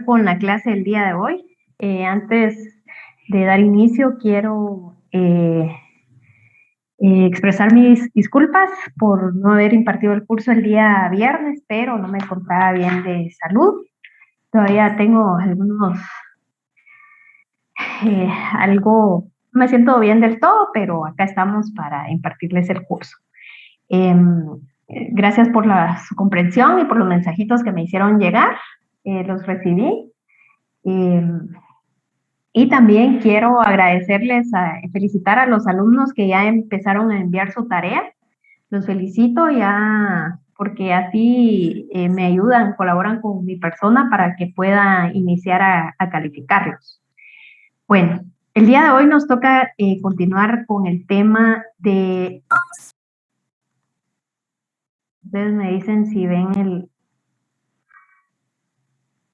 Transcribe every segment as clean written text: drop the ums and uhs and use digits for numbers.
con la clase del día de hoy. Antes de dar inicio, quiero expresar mis disculpas por no haber impartido el curso el día viernes, pero no me encontraba bien de salud. Todavía tengo no me siento bien del todo, pero acá estamos para impartirles el curso. Gracias por su comprensión y por los mensajitos que me hicieron llegar. Los recibí. Y también quiero felicitar a los alumnos que ya empezaron a enviar su tarea. Los felicito ya porque así me ayudan, colaboran con mi persona para que pueda iniciar a calificarlos. Bueno, el día de hoy nos toca continuar con el tema de... Ustedes me dicen si ven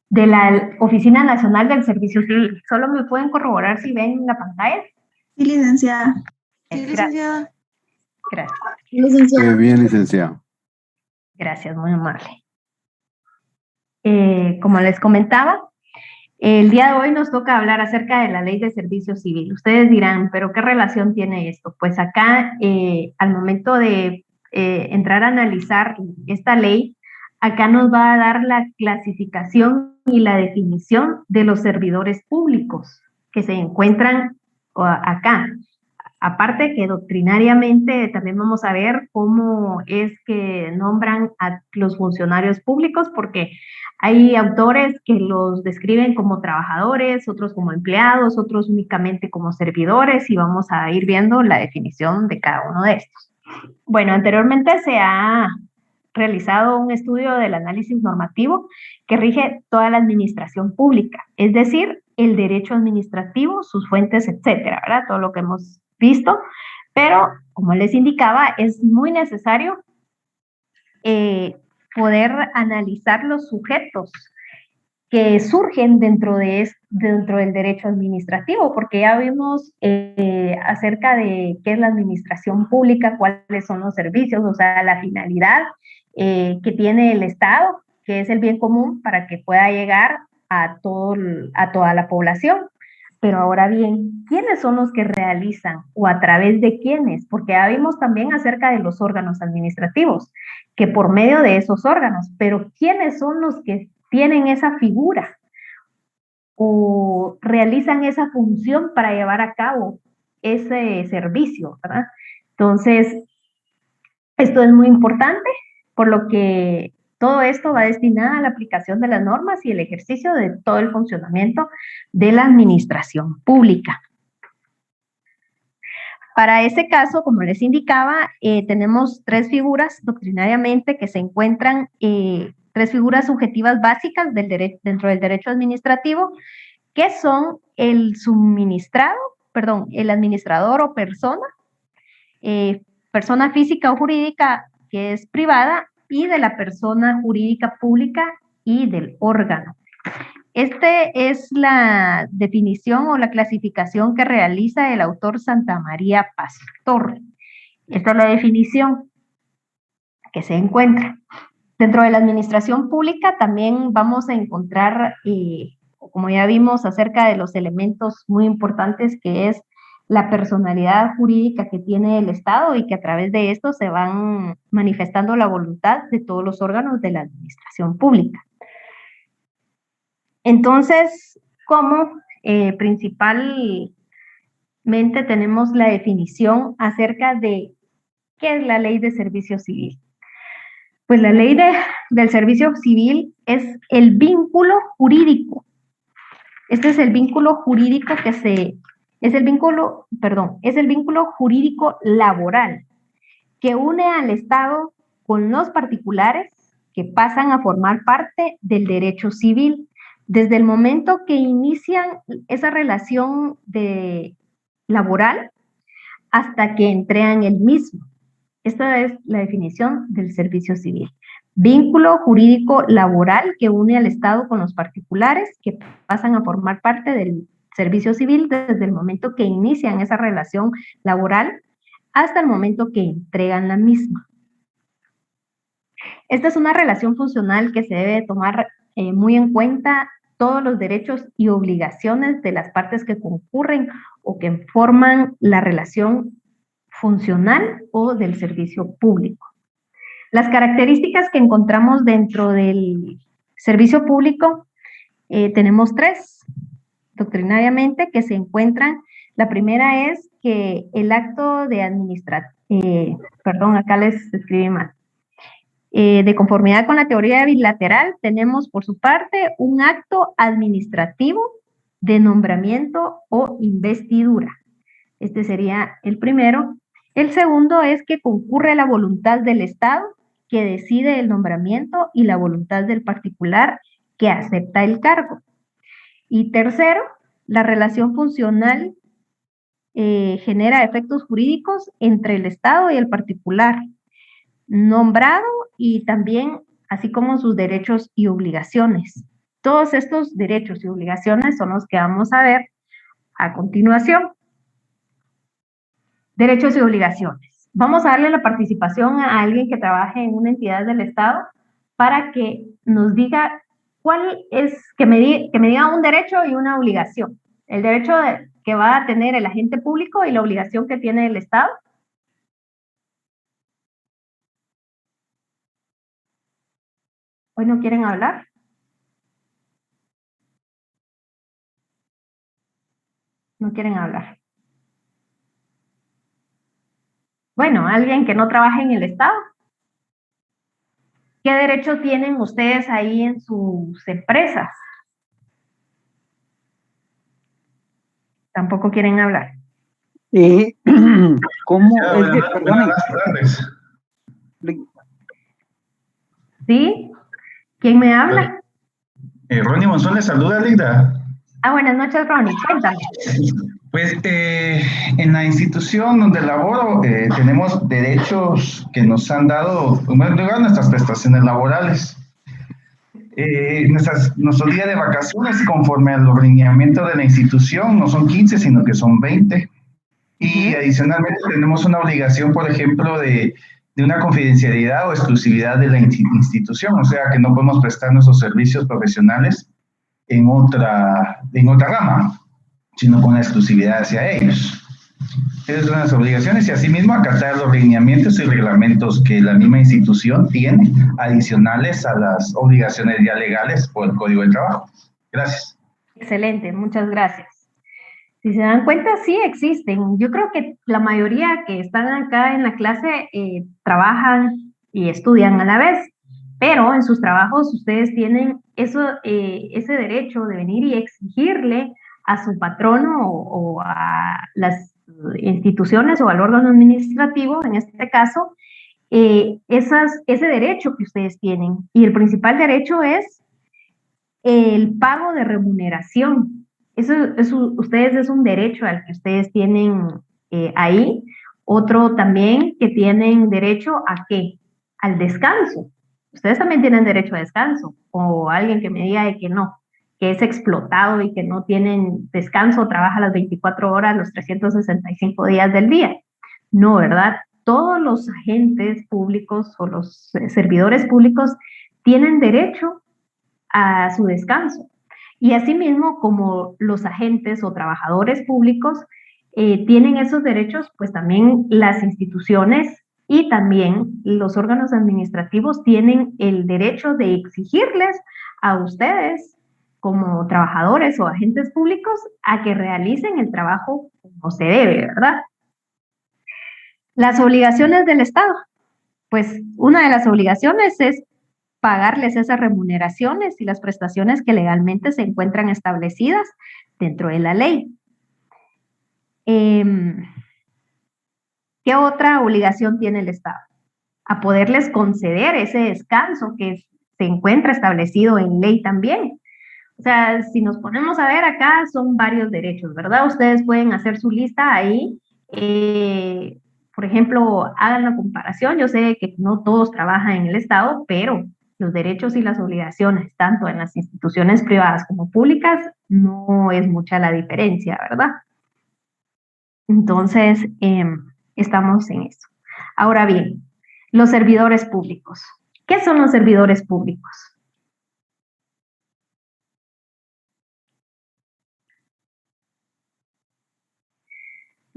de la Oficina Nacional del Servicio Civil. Solo me pueden corroborar si ven la pantalla. Sí, licenciada. Sí, licenciada. Gracias. Licenciada. Bien, licenciada. Gracias, muy amable. Como les comentaba, el día de hoy nos toca hablar acerca de la Ley de Servicio Civil. Ustedes dirán, ¿pero qué relación tiene esto? Pues acá, al momento de entrar a analizar esta ley, acá nos va a dar la clasificación y la definición de los servidores públicos que se encuentran acá. Aparte que doctrinariamente también vamos a ver cómo es que nombran a los funcionarios públicos, porque hay autores que los describen como trabajadores, otros como empleados, otros únicamente como servidores, y vamos a ir viendo la definición de cada uno de estos. Bueno, anteriormente se ha realizado un estudio del análisis normativo que rige toda la administración pública, es decir, el derecho administrativo, sus fuentes, etcétera, ¿verdad? Todo lo que hemos visto, pero como les indicaba, es muy necesario poder analizar los sujetos que surgen dentro del derecho administrativo, porque ya vimos acerca de qué es la administración pública, cuáles son los servicios, o sea, la finalidad que tiene el Estado, que es el bien común para que pueda llegar a toda la población. Pero ahora bien, ¿quiénes son los que realizan o a través de quiénes? Porque ya vimos también acerca de los órganos administrativos, que por medio de esos órganos, pero ¿quiénes son los que tienen esa figura o realizan esa función para llevar a cabo ese servicio, ¿verdad? Entonces, esto es muy importante, por lo que todo esto va destinado a la aplicación de las normas y el ejercicio de todo el funcionamiento de la administración pública. Para ese caso, como les indicaba, tenemos tres figuras doctrinariamente que se encuentran, tres figuras subjetivas básicas dentro del derecho administrativo, que son el administrador o persona física o jurídica que es privada, y de la persona jurídica pública y del órgano. Esta es la definición o la clasificación que realiza el autor Santa María Pastor. Esta es la definición que se encuentra. Dentro de la administración pública también vamos a encontrar, como ya vimos, acerca de los elementos muy importantes que es la personalidad jurídica que tiene el Estado y que a través de esto se van manifestando la voluntad de todos los órganos de la administración pública. Entonces, como principalmente tenemos la definición acerca de qué es la Ley de Servicio Civil. Pues la Ley del Servicio Civil es el vínculo jurídico. Este es el vínculo jurídico es el vínculo jurídico laboral que une al Estado con los particulares que pasan a formar parte del derecho civil desde el momento que inician esa relación laboral hasta que entregan el mismo. Esta es la definición del servicio civil. Vínculo jurídico laboral que une al Estado con los particulares que pasan a formar parte del servicio civil desde el momento que inician esa relación laboral hasta el momento que entregan la misma. Esta es una relación funcional que se debe tomar muy en cuenta todos los derechos y obligaciones de las partes que concurren o que forman la relación funcional o del servicio público. Las características que encontramos dentro del servicio público tenemos tres, doctrinariamente, que se encuentran. La primera es que el acto de acá les escribí mal. De conformidad con la teoría bilateral, tenemos por su parte un acto administrativo de nombramiento o investidura. Este sería el primero. El segundo es que concurre la voluntad del Estado que decide el nombramiento y la voluntad del particular que acepta el cargo. Y tercero, la relación funcional genera efectos jurídicos entre el Estado y el particular nombrado y también así como sus derechos y obligaciones. Todos estos derechos y obligaciones son los que vamos a ver a continuación. Derechos y obligaciones. Vamos a darle la participación a alguien que trabaje en una entidad del Estado para que nos diga cuál es, que me diga un derecho y una obligación. El derecho que va a tener el agente público y la obligación que tiene el Estado. ¿Hoy no quieren hablar? No quieren hablar. Bueno, alguien que no trabaje en el Estado. ¿Qué derecho tienen ustedes ahí en sus empresas? Tampoco quieren hablar. ¿Cómo? Buenas tardes. ¿Sí? ¿Quién me habla? Ronnie Monzón le saluda, Linda. Buenas noches, Ronnie. Cuéntame. Pues en la institución donde laboro tenemos derechos que nos han dado, en primer lugar, nuestras prestaciones laborales. Nuestros días de vacaciones, conforme a los lineamientos de la institución, no son 15, sino que son 20. Y adicionalmente tenemos una obligación, por ejemplo, de una confidencialidad o exclusividad de la institución, o sea que no podemos prestar nuestros servicios profesionales en otra rama, sino con la exclusividad hacia ellos. Esas son las obligaciones y asimismo acatar los lineamientos y reglamentos que la misma institución tiene, adicionales a las obligaciones ya legales por el Código del Trabajo. Gracias. Excelente, muchas gracias. Si se dan cuenta, sí existen. Yo creo que la mayoría que están acá en la clase trabajan y estudian a la vez, pero en sus trabajos ustedes tienen ese derecho de venir y exigirle a su patrono o a las instituciones o al órgano administrativo, en este caso, ese derecho que ustedes tienen. Y el principal derecho es el pago de remuneración. Ustedes es un derecho al que ustedes tienen ahí. Otro también que tienen derecho a ¿qué? Al descanso. Ustedes también tienen derecho a descanso. O alguien que me diga de que no, que es explotado y que no tienen descanso, trabaja las 24 horas, los 365 días del día. No, ¿verdad? Todos los agentes públicos o los servidores públicos tienen derecho a su descanso. Y asimismo, como los agentes o trabajadores públicos tienen esos derechos, pues también las instituciones y también los órganos administrativos tienen el derecho de exigirles a ustedes, como trabajadores o agentes públicos, a que realicen el trabajo como se debe, ¿verdad? Las obligaciones del Estado. Pues una de las obligaciones es pagarles esas remuneraciones y las prestaciones que legalmente se encuentran establecidas dentro de la ley. ¿Qué otra obligación tiene el Estado? A poderles conceder ese descanso que se encuentra establecido en ley también. O sea, si nos ponemos a ver acá, son varios derechos, ¿verdad? Ustedes pueden hacer su lista ahí. Por ejemplo, hagan la comparación. Yo sé que no todos trabajan en el Estado, pero los derechos y las obligaciones, tanto en las instituciones privadas como públicas, no es mucha la diferencia, ¿verdad? Entonces, estamos en eso. Ahora bien, los servidores públicos. ¿Qué son los servidores públicos?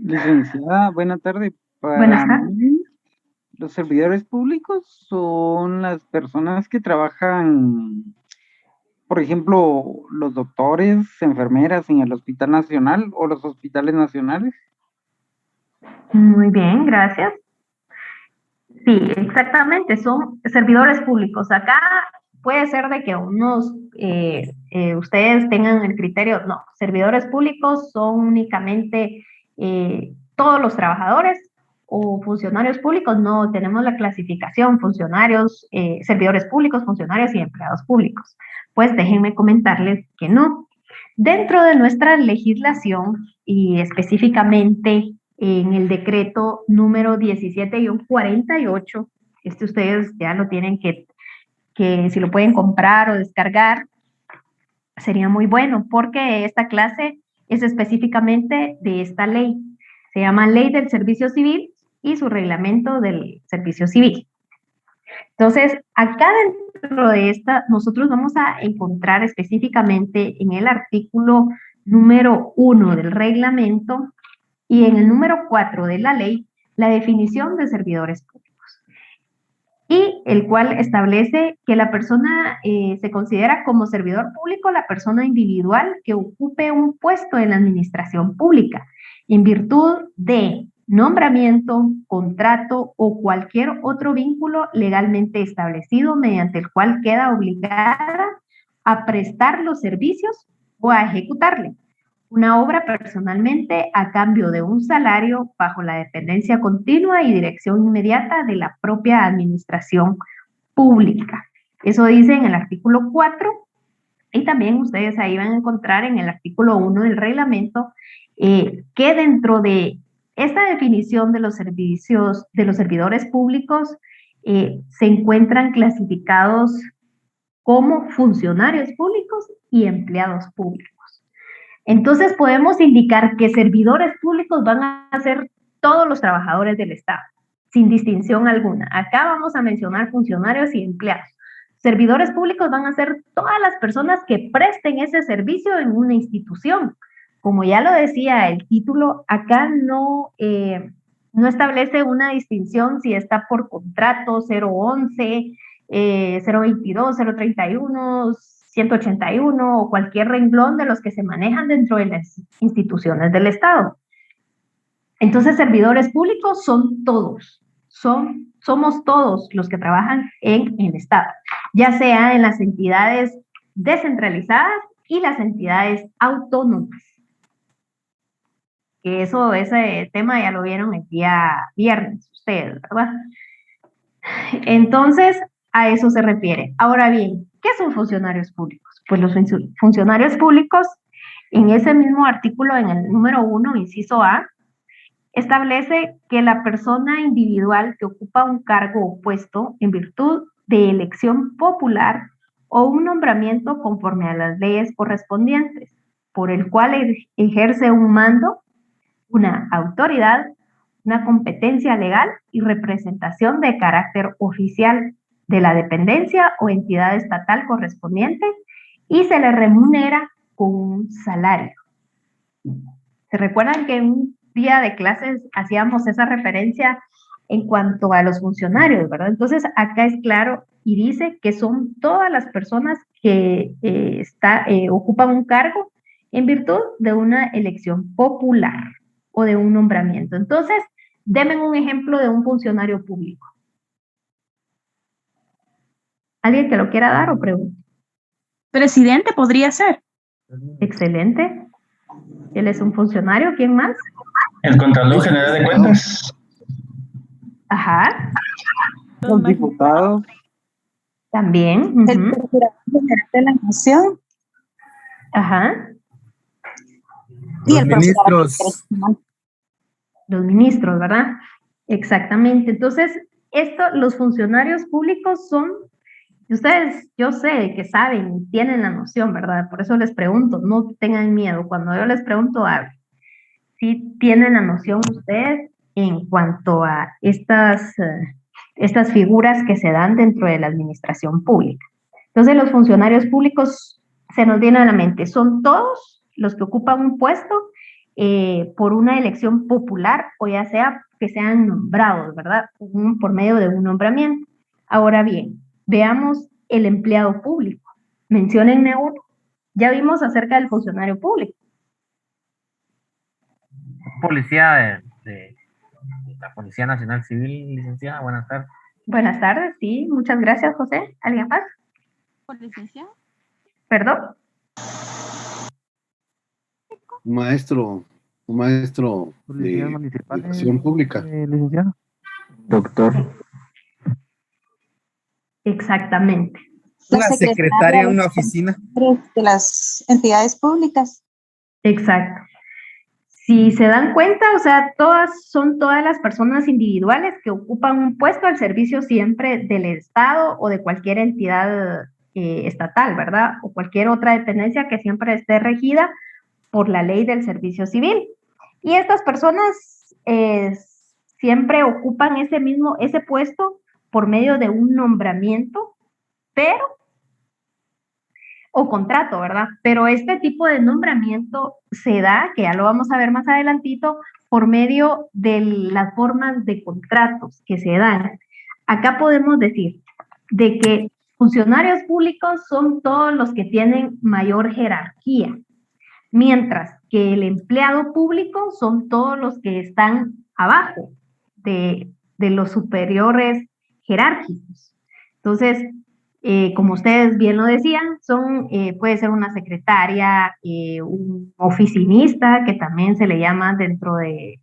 Licenciada, buena tarde. Buenas Para tardes. mí, los servidores públicos son las personas que trabajan, por ejemplo, los doctores, enfermeras en el Hospital Nacional o los hospitales nacionales. Muy bien, gracias. Sí, exactamente, son servidores públicos. Acá puede ser de que ustedes tengan el criterio, no, servidores públicos son únicamente todos los trabajadores o funcionarios públicos, no, tenemos la clasificación, funcionarios, servidores públicos, funcionarios y empleados públicos. Pues déjenme comentarles que no. Dentro de nuestra legislación y específicamente en el decreto número 17-48, ustedes ya lo tienen que si lo pueden comprar o descargar, sería muy bueno, porque esta clase es específicamente de esta ley. Se llama Ley del Servicio Civil y su reglamento del Servicio Civil. Entonces, acá dentro de esta, nosotros vamos a encontrar específicamente en el artículo número 1 del reglamento y en el número 4 de la ley, la definición de servidores públicos, y el cual establece que la persona se considera como servidor público la persona individual que ocupe un puesto en la administración pública, en virtud de nombramiento, contrato o cualquier otro vínculo legalmente establecido mediante el cual queda obligada a prestar los servicios o a ejecutarle una obra personalmente a cambio de un salario bajo la dependencia continua y dirección inmediata de la propia administración pública. Eso dice en el artículo 4 y también ustedes ahí van a encontrar en el artículo 1 del reglamento que dentro de esta definición de los servicios de los servidores públicos se encuentran clasificados como funcionarios públicos y empleados públicos. Entonces podemos indicar que servidores públicos van a ser todos los trabajadores del Estado, sin distinción alguna. Acá vamos a mencionar funcionarios y empleados. Servidores públicos van a ser todas las personas que presten ese servicio en una institución. Como ya lo decía el título, acá no establece una distinción si está por contrato 011, 022, 031, 181 o cualquier renglón de los que se manejan dentro de las instituciones del Estado. Entonces, servidores públicos son todos, somos todos los que trabajan en el Estado, ya sea en las entidades descentralizadas y las entidades autónomas. Que ese tema ya lo vieron el día viernes ustedes, ¿verdad? Entonces, a eso se refiere. Ahora bien, ¿qué son funcionarios públicos? Pues los funcionarios públicos, en ese mismo artículo, en el número 1, inciso A, establece que la persona individual que ocupa un cargo o puesto en virtud de elección popular o un nombramiento conforme a las leyes correspondientes, por el cual ejerce un mando, una autoridad, una competencia legal y representación de carácter oficial de la dependencia o entidad estatal correspondiente y se le remunera con un salario. ¿Se recuerdan que en un día de clases hacíamos esa referencia en cuanto a los funcionarios, verdad? Entonces acá es claro y dice que son todas las personas que ocupan un cargo en virtud de una elección popular o de un nombramiento. Entonces, denme un ejemplo de un funcionario público. ¿Alguien que lo quiera dar o pregunte? Presidente podría ser. Excelente. Él es un funcionario. ¿Quién más? El Contralor General de Cuentas. Ajá. Los diputados. También. El Procurador General de la Nación. Ajá. Y el ministros. Los ministros, ¿verdad? Exactamente. Entonces, los funcionarios públicos son, ustedes, yo sé que saben, tienen la noción, ¿verdad? Por eso les pregunto, no tengan miedo. Cuando yo les pregunto, sí tienen la noción ustedes en cuanto a estas figuras que se dan dentro de la administración pública. Entonces, los funcionarios públicos se nos viene a la mente, son todos los que ocupan un puesto por una elección popular o ya sea que sean nombrados, ¿verdad? Por medio de un nombramiento. Ahora bien, veamos el empleado público. Menciónenme uno. Ya vimos acerca del funcionario público. Policía de la Policía Nacional Civil, licenciada, buenas tardes. Buenas tardes, sí, muchas gracias, José. ¿Alguien más? Licenciado. ¿Perdón? Un maestro de educación pública. Licenciado. Doctor. Exactamente. Una secretaria en una oficina. De las entidades públicas. Exacto. Si se dan cuenta, o sea, son todas las personas individuales que ocupan un puesto al servicio siempre del Estado o de cualquier entidad estatal, ¿verdad? O cualquier otra dependencia que siempre esté regida por la ley del servicio civil. Y estas personas siempre ocupan ese puesto por medio de un nombramiento, o contrato, ¿verdad? Pero este tipo de nombramiento se da, que ya lo vamos a ver más adelantito, por medio de las formas de contratos que se dan. Acá podemos decir de que funcionarios públicos son todos los que tienen mayor jerarquía, mientras que el empleado público son todos los que están abajo de los superiores jerárquicos. Entonces, como ustedes bien lo decían, puede ser una secretaria, un oficinista, que también se le llama dentro de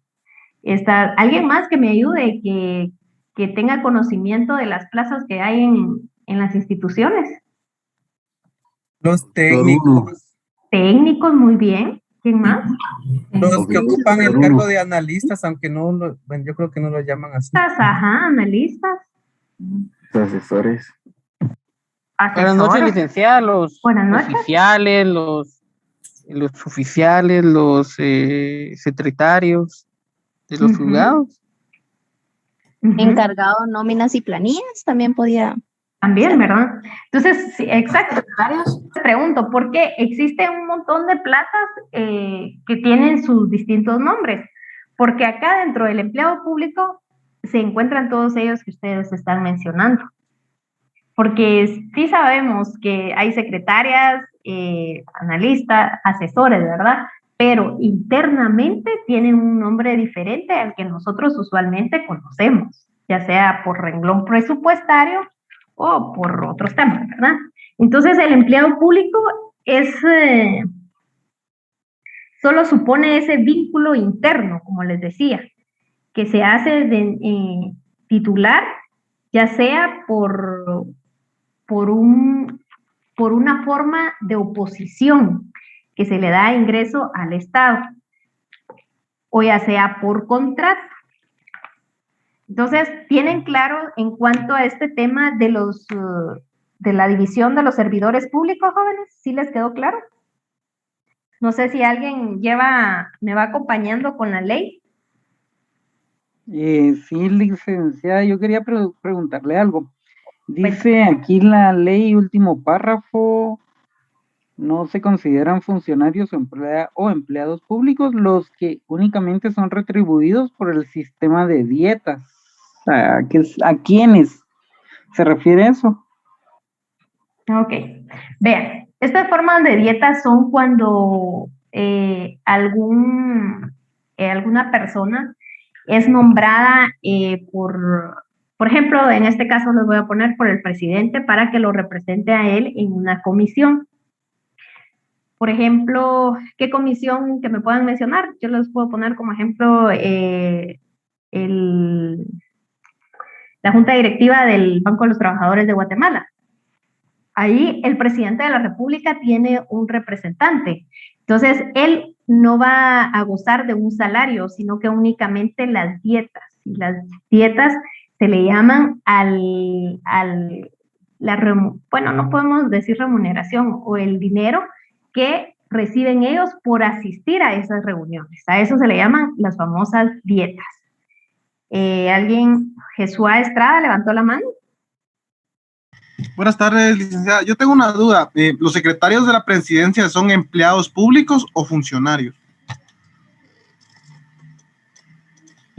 alguien más que me ayude, que tenga conocimiento de las plazas que hay en las instituciones. Los técnicos. Técnicos, muy bien. ¿Quién más? Los que ocupan el cargo de analistas, aunque bueno, yo creo que no lo llaman así. Ajá, analistas. Asesores. Buenas noches, licenciada. Los oficiales, los oficiales, los secretarios de los juzgados. Encargado nóminas y planillas también podía. También, ¿verdad? Entonces, sí, exacto. Te pregunto, ¿por qué existe un montón de plazas que tienen sus distintos nombres? Porque acá dentro del empleado público se encuentran todos ellos que ustedes están mencionando. Porque sí sabemos que hay secretarias, analistas, asesores, ¿verdad? Pero internamente tienen un nombre diferente al que nosotros usualmente conocemos, ya sea por renglón presupuestario o por otros temas, ¿verdad? Entonces, el empleado público solo supone ese vínculo interno, como les decía, que se hace de titular, ya sea por una forma de oposición que se le da ingreso al Estado, o ya sea por contrato. Entonces, ¿tienen claro en cuanto a este tema de la división de los servidores públicos, jóvenes? ¿Sí les quedó claro? No sé si alguien me va acompañando con la ley. Sí, licenciada, yo quería preguntarle algo. Dice aquí la ley, último párrafo, no se consideran funcionarios o empleados públicos los que únicamente son retribuidos por el sistema de dietas. ¿A quiénes se refiere eso? Ok, vean, estas formas de dietas son cuando alguna persona es nombrada por ejemplo, en este caso les voy a poner por el presidente para que lo represente a él en una comisión. Por ejemplo, ¿qué comisión que me puedan mencionar? Yo les puedo poner como ejemplo la Junta Directiva del Banco de los Trabajadores de Guatemala. Ahí el presidente de la República tiene un representante. Entonces, él no va a gozar de un salario, sino que únicamente las dietas. Y las dietas se le llaman bueno, no podemos decir remuneración, o el dinero que reciben ellos por asistir a esas reuniones. A eso se le llaman las famosas dietas. ¿Alguien? Jesús Estrada levantó la mano. Buenas tardes, licenciada. Yo tengo una duda. ¿Los secretarios de la presidencia son empleados públicos o funcionarios?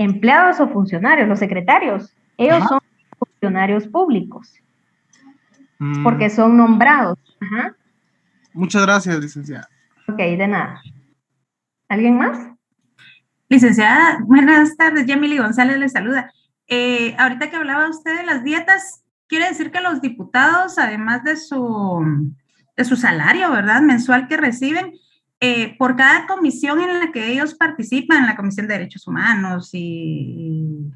empleados o funcionarios, los secretarios, ellos son funcionarios públicos, porque son nombrados. Ajá. Muchas gracias, licenciada. Ok, de nada. ¿Alguien más? Licenciada, buenas tardes, Yamily González le saluda. Ahorita que hablaba usted de las dietas, quiere decir que los diputados, además de su salario, ¿verdad?, mensual que reciben, por cada comisión en la que ellos participan, la Comisión de Derechos Humanos y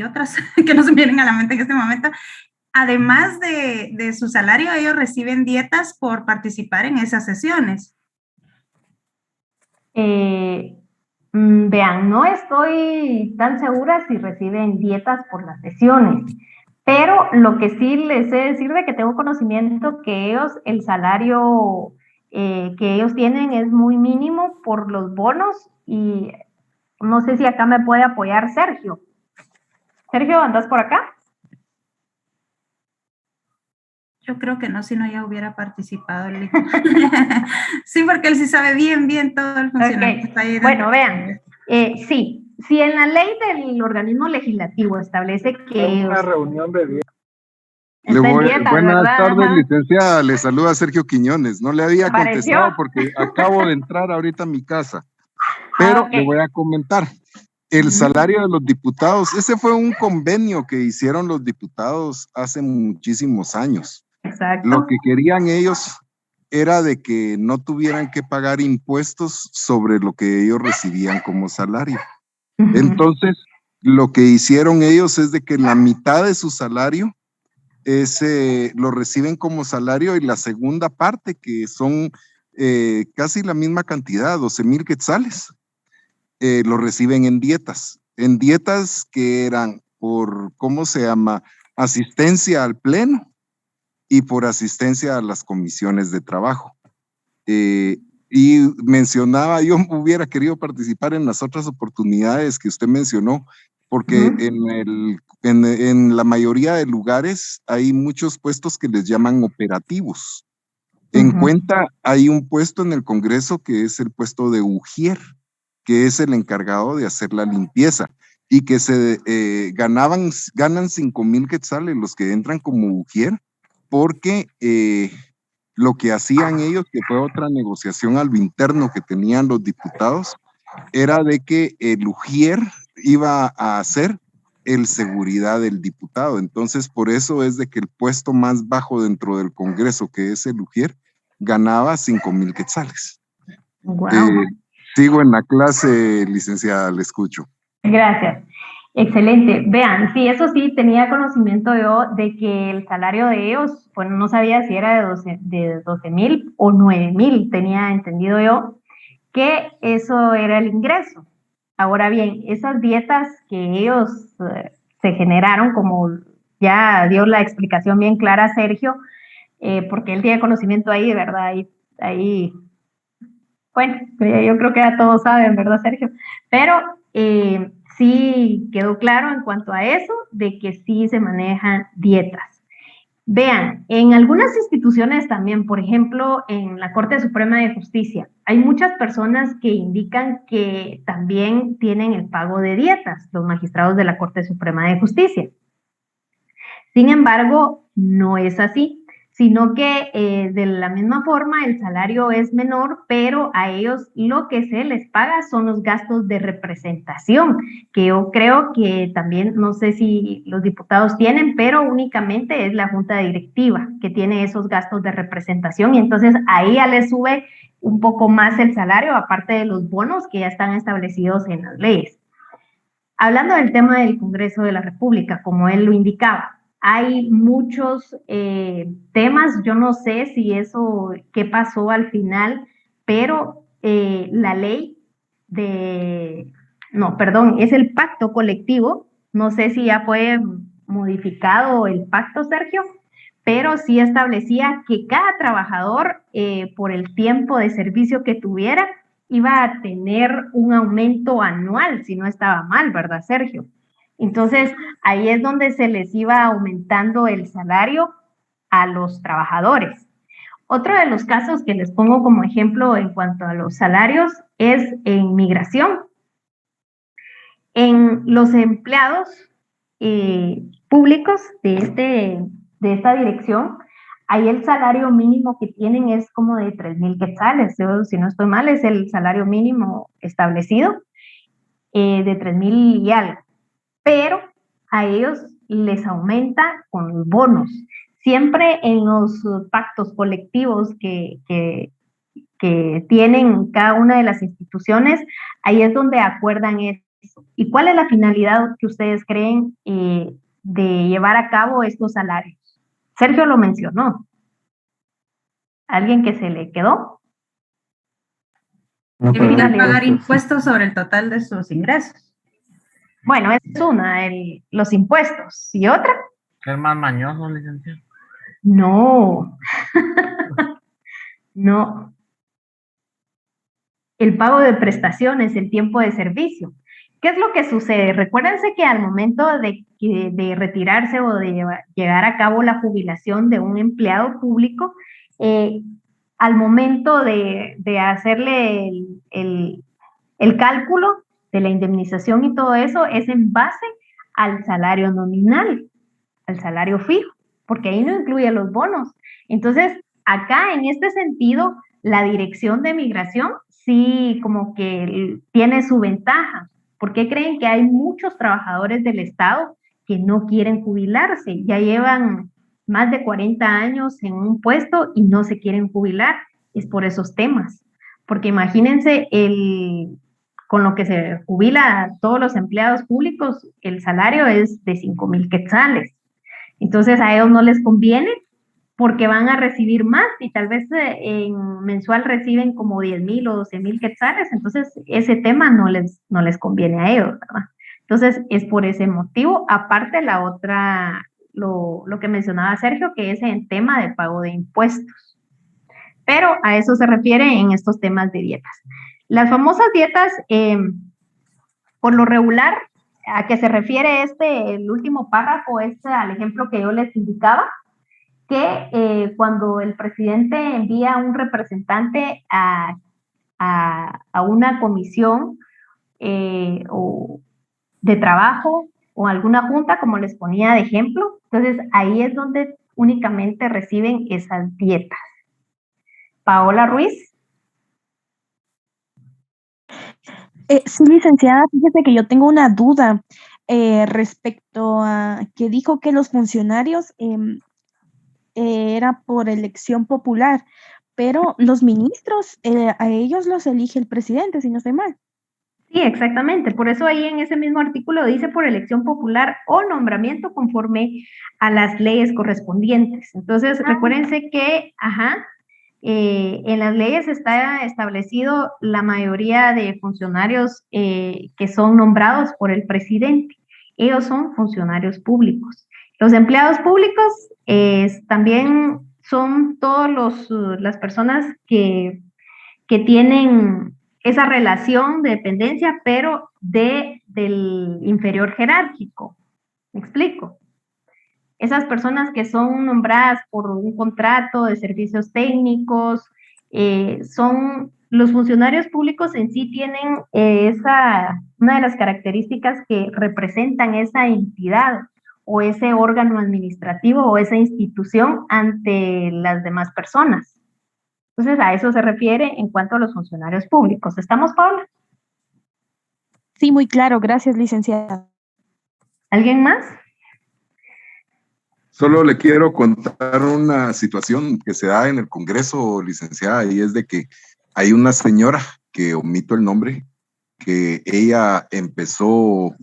otras que no se me vienen a la mente en este momento, además de su salario, ellos reciben dietas por participar en esas sesiones. Vean, no estoy tan segura si reciben dietas por las sesiones, pero lo que sí les sé decir de que tengo conocimiento que ellos, el salario que ellos tienen es muy mínimo por los bonos, y no sé si acá me puede apoyar Sergio. Sergio, ¿andas por acá? Yo creo que no, si no ya hubiera participado. Sí, porque él sí sabe bien todo el funcionamiento. Okay. Bueno, vean, sí, si en la ley del organismo legislativo establece que... Una reunión de día. Buenas tardes, licenciada, le saluda Sergio Quiñones. No le había contestado porque acabo de entrar ahorita a mi casa, pero le voy a comentar. El salario de los diputados, ese fue un convenio que hicieron los diputados hace muchísimos años. Exacto. Lo que querían ellos era de que no tuvieran que pagar impuestos sobre lo que ellos recibían como salario. Entonces, lo que hicieron ellos es de que la mitad de su salario lo reciben como salario, y la segunda parte, que son casi la misma cantidad, 12,000 quetzales, lo reciben en dietas que eran por, ¿cómo se llama?, asistencia al pleno y por asistencia a las comisiones de trabajo. Y mencionaba, yo hubiera querido participar en las otras oportunidades que usted mencionó, porque en la mayoría de lugares hay muchos puestos que les llaman operativos. En cuenta, hay un puesto en el Congreso que es el puesto de ujier, que es el encargado de hacer la limpieza, y que ganan 5,000 quetzales los que entran como ujier, porque lo que hacían ellos, que fue otra negociación a lo interno que tenían los diputados, era de que el ujier iba a hacer el seguridad del diputado. Entonces, por eso es de que el puesto más bajo dentro del Congreso, que es el ujier, ganaba 5,000 quetzales. Wow. Sigo en la clase, licenciada, le escucho. Gracias. Excelente. Vean, sí, eso sí, tenía conocimiento yo de que el salario de ellos, bueno, no sabía si era de 12,000 o 9,000, tenía entendido yo que eso era el ingreso. Ahora bien, esas dietas que ellos se generaron, como ya dio la explicación bien clara Sergio, porque él tiene conocimiento ahí, ¿verdad? Ahí, bueno, yo creo que ya todos saben, ¿verdad, Sergio? Pero sí quedó claro en cuanto a eso, de que sí se manejan dietas. Vean, en algunas instituciones también, por ejemplo, en la Corte Suprema de Justicia, hay muchas personas que indican que también tienen el pago de dietas, los magistrados de la Corte Suprema de Justicia. Sin embargo, no es así, sino que de la misma forma el salario es menor, pero a ellos lo que se les paga son los gastos de representación, que yo creo que también, no sé si los diputados tienen, pero únicamente es la junta directiva que tiene esos gastos de representación, y entonces ahí ya les sube un poco más el salario, aparte de los bonos que ya están establecidos en las leyes. Hablando del tema del Congreso de la República, como él lo indicaba, hay muchos temas, yo no sé si eso, qué pasó al final, pero la ley es el pacto colectivo, no sé si ya fue modificado el pacto, Sergio, pero sí establecía que cada trabajador, por el tiempo de servicio que tuviera, iba a tener un aumento anual, si no estaba mal, ¿verdad, Sergio? Entonces, ahí es donde se les iba aumentando el salario a los trabajadores. Otro de los casos que les pongo como ejemplo en cuanto a los salarios es en migración. En los empleados públicos de esta dirección, ahí el salario mínimo que tienen es como de 3,000 quetzales. Yo, si no estoy mal, es el salario mínimo establecido de 3,000 y algo. Pero a ellos les aumenta con los bonos. Siempre en los pactos colectivos que tienen cada una de las instituciones, ahí es donde acuerdan eso. ¿Y cuál es la finalidad que ustedes creen de llevar a cabo estos salarios? Sergio lo mencionó. ¿Alguien que se le quedó? Evitar pagar impuestos sobre el total de sus ingresos. Bueno, es una, los impuestos. ¿Y otra? ¿Ser más mañoso, licenciado? No. No. El pago de prestaciones, el tiempo de servicio. ¿Qué es lo que sucede? Recuérdense que al momento de retirarse o de llegar a cabo la jubilación de un empleado público, al momento de hacerle el cálculo de la indemnización y todo eso, es en base al salario nominal, al salario fijo, porque ahí no incluye los bonos. Entonces, acá en este sentido, la Dirección de Migración sí como que tiene su ventaja. ¿Por qué creen que hay muchos trabajadores del Estado que no quieren jubilarse? Ya llevan más de 40 años en un puesto y no se quieren jubilar. Es por esos temas. Porque imagínense con lo que se jubila a todos los empleados públicos, el salario es de 5,000 quetzales. Entonces a ellos no les conviene porque van a recibir más y tal vez en mensual reciben como 10,000 o 12,000 quetzales, entonces ese tema no les conviene a ellos, ¿verdad? Entonces es por ese motivo, aparte la otra, lo que mencionaba Sergio, que es el tema de pago de impuestos. Pero a eso se refiere en estos temas de dietas. Las famosas dietas, por lo regular, ¿a qué se refiere el último párrafo? Al ejemplo que yo les indicaba, que cuando el presidente envía un representante a una comisión o de trabajo o alguna junta, como les ponía de ejemplo, entonces ahí es donde únicamente reciben esas dietas. Paola Ruiz. Sí, licenciada, fíjese que yo tengo una duda respecto a que dijo que los funcionarios era por elección popular, pero los ministros, a ellos los elige el presidente, si no estoy mal. Sí, exactamente. Por eso ahí en ese mismo artículo dice por elección popular o nombramiento conforme a las leyes correspondientes. Entonces, recuérdense que, en las leyes está establecido la mayoría de funcionarios que son nombrados por el presidente. Ellos son funcionarios públicos. Los empleados públicos también son todas las personas que tienen esa relación de dependencia, pero del inferior jerárquico. ¿Me explico? Esas personas que son nombradas por un contrato de servicios técnicos, son los funcionarios públicos en sí tienen una de las características que representan esa entidad o ese órgano administrativo o esa institución ante las demás personas. Entonces, a eso se refiere en cuanto a los funcionarios públicos. ¿Estamos, Paula? Sí, muy claro. Gracias, licenciada. ¿Alguien más? Solo le quiero contar una situación que se da en el Congreso, licenciada, y es de que hay una señora, que omito el nombre, que ella empezó,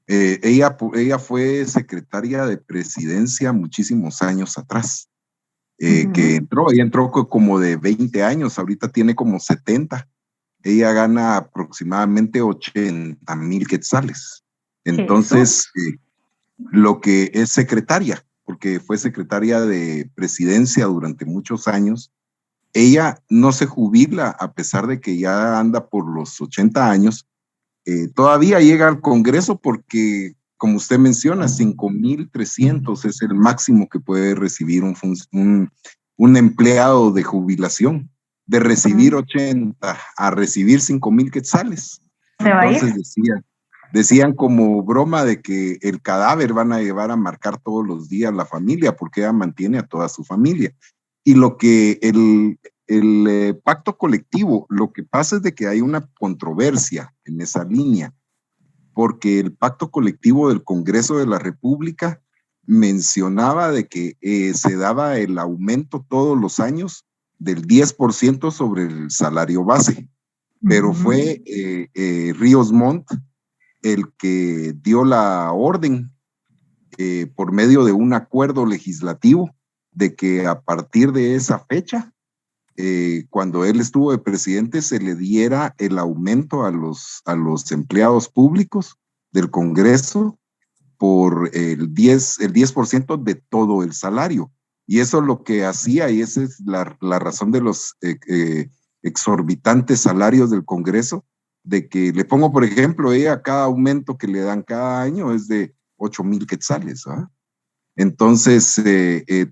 ella fue secretaria de presidencia muchísimos años atrás. Que ella entró como de 20 años, ahorita tiene como 70. Ella gana aproximadamente 80,000 quetzales. Entonces, lo que es secretaria, porque fue secretaria de presidencia durante muchos años, ella no se jubila a pesar de que ya anda por los 80 años, todavía llega al Congreso porque, como usted menciona, 5,300 es el máximo que puede recibir un empleado de jubilación, de recibir 80 a recibir 5,000 quetzales. Entonces decían como broma de que el cadáver van a llevar a marcar todos los días la familia, porque ella mantiene a toda su familia. Y lo que el pacto colectivo, lo que pasa es de que hay una controversia en esa línea, porque el pacto colectivo del Congreso de la República mencionaba de que se daba el aumento todos los años del 10% sobre el salario base, pero fue Ríos Montt el que dio la orden por medio de un acuerdo legislativo de que a partir de esa fecha, cuando él estuvo de presidente, se le diera el aumento a los empleados públicos del Congreso por el 10% de todo el salario. Y eso es lo que hacía, y esa es la razón de los exorbitantes salarios del Congreso, de que le pongo, por ejemplo, cada aumento que le dan cada año es de 8,000 quetzales. ¿Ah? Entonces,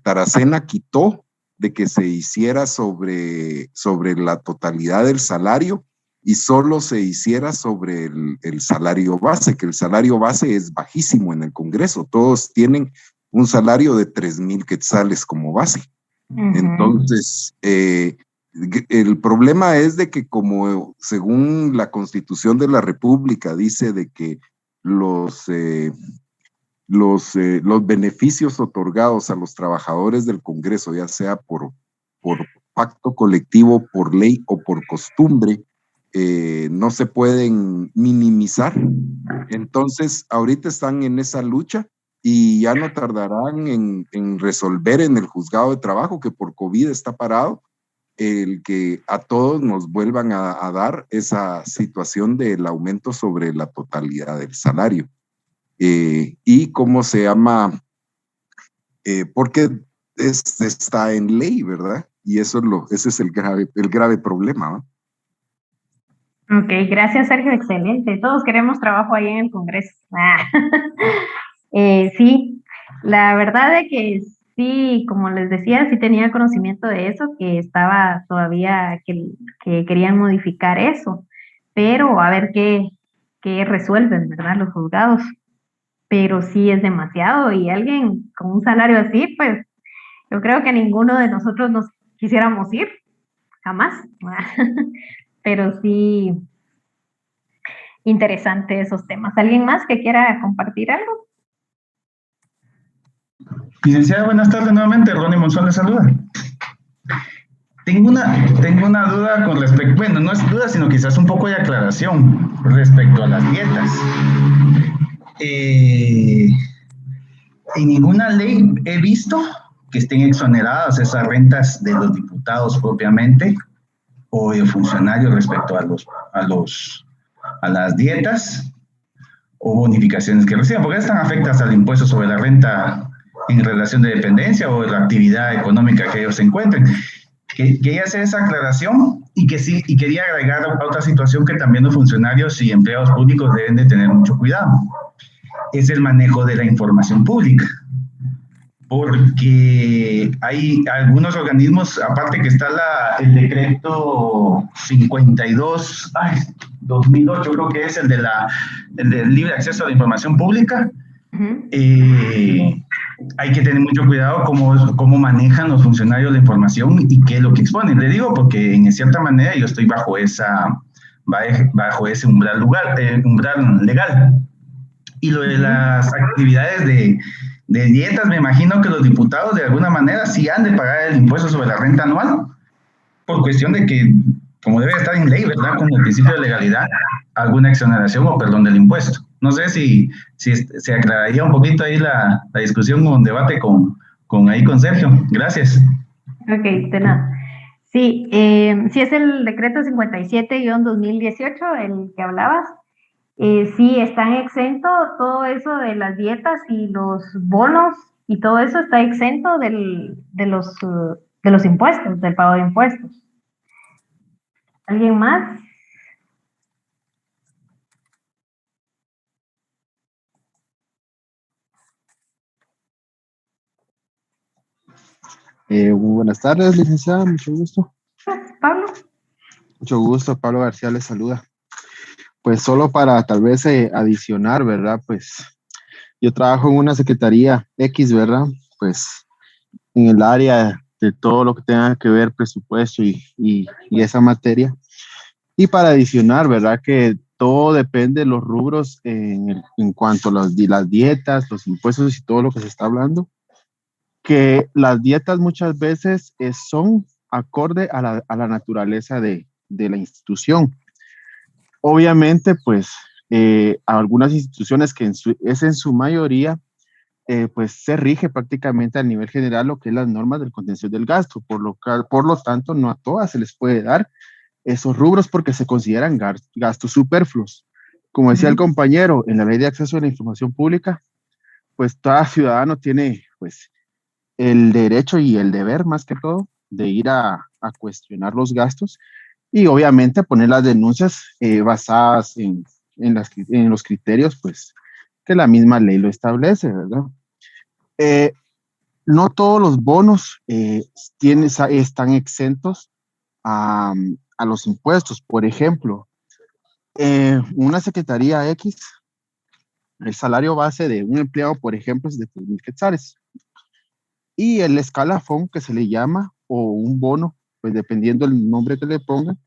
Taracena quitó de que se hiciera sobre la totalidad del salario y solo se hiciera sobre el salario base, que el salario base es bajísimo en el Congreso. Todos tienen un salario de 3,000 quetzales como base. Entonces, el problema es de que como según la Constitución de la República dice de que los beneficios otorgados a los trabajadores del Congreso, ya sea por pacto colectivo, por ley o por costumbre, no se pueden minimizar. Entonces, ahorita están en esa lucha y ya no tardarán en resolver en el juzgado de trabajo, que por COVID está parado, el que a todos nos vuelvan a dar esa situación del aumento sobre la totalidad del salario. Y cómo se llama, porque está en ley, ¿verdad? Y ese es el grave problema, ¿no? Ok, gracias Sergio, excelente. Todos queremos trabajo ahí en el Congreso. Sí, la verdad es que sí, como les decía, sí tenía conocimiento de eso, que estaba todavía, que querían modificar eso, pero a ver qué resuelven, ¿verdad? Los juzgados. Pero sí es demasiado y alguien con un salario así, pues yo creo que ninguno de nosotros nos quisiéramos ir, jamás. Pero sí, interesante esos temas. ¿Alguien más que quiera compartir algo? Licenciada, buenas tardes nuevamente. Ronnie Monzón le saluda. Tengo una duda con respecto, bueno, no es duda, sino quizás un poco de aclaración respecto a las dietas. En ninguna ley he visto que estén exoneradas esas rentas de los diputados propiamente o de funcionarios respecto a las dietas o bonificaciones que reciben, porque están afectadas al impuesto sobre la renta en relación de dependencia o de la actividad económica que ellos se encuentren. Quería hacer esa aclaración y quería agregar a otra situación que también los funcionarios y empleados públicos deben de tener mucho cuidado. Es el manejo de la información pública, porque hay algunos organismos, aparte que está el decreto 52, 2008, creo que es el del libre acceso a la información pública. Hay que tener mucho cuidado cómo manejan los funcionarios la información y qué es lo que exponen. Le digo porque en cierta manera yo estoy bajo ese umbral legal. Y lo de las actividades de dietas, me imagino que los diputados de alguna manera sí han de pagar el impuesto sobre la renta anual, por cuestión de que, como debe estar en ley, ¿verdad? Con el principio de legalidad, alguna exoneración o perdón del impuesto. No sé si se aclararía un poquito ahí la discusión o un debate con Sergio. Gracias. Ok, de nada. Sí, sí es el decreto 57-2018 el que hablabas. Sí, están exentos todo eso de las dietas y los bonos y todo eso está exento de los impuestos, del pago de impuestos. ¿Alguien más? Muy buenas tardes, licenciada, mucho gusto. Pablo. Mucho gusto, Pablo García les saluda. pues solo para tal vez adicionar, ¿verdad? Pues yo trabajo en una secretaría X, ¿verdad? Pues en el área de todo lo que tenga que ver presupuesto y esa materia. Y para adicionar, ¿verdad? Que todo depende de los rubros en cuanto a las dietas, los impuestos y todo lo que se está hablando, que las dietas muchas veces son acorde a la naturaleza de la institución. Obviamente, pues, algunas instituciones que es en su mayoría, pues se rige prácticamente a nivel general lo que es las normas del contención del gasto, por lo tanto, no a todas se les puede dar esos rubros porque se consideran gastos superfluos. Como decía el compañero, en la Ley de Acceso a la Información Pública, pues cada ciudadano tiene pues el derecho y el deber más que todo de ir a cuestionar los gastos y obviamente poner las denuncias basadas en los criterios pues que la misma ley lo establece, ¿verdad? No todos los bonos están exentos a los impuestos. Por ejemplo, una secretaría X, el salario base de un empleado, por ejemplo, es de 3,000 quetzales. Y el escalafón que se le llama, o un bono, pues dependiendo del nombre que le pongan,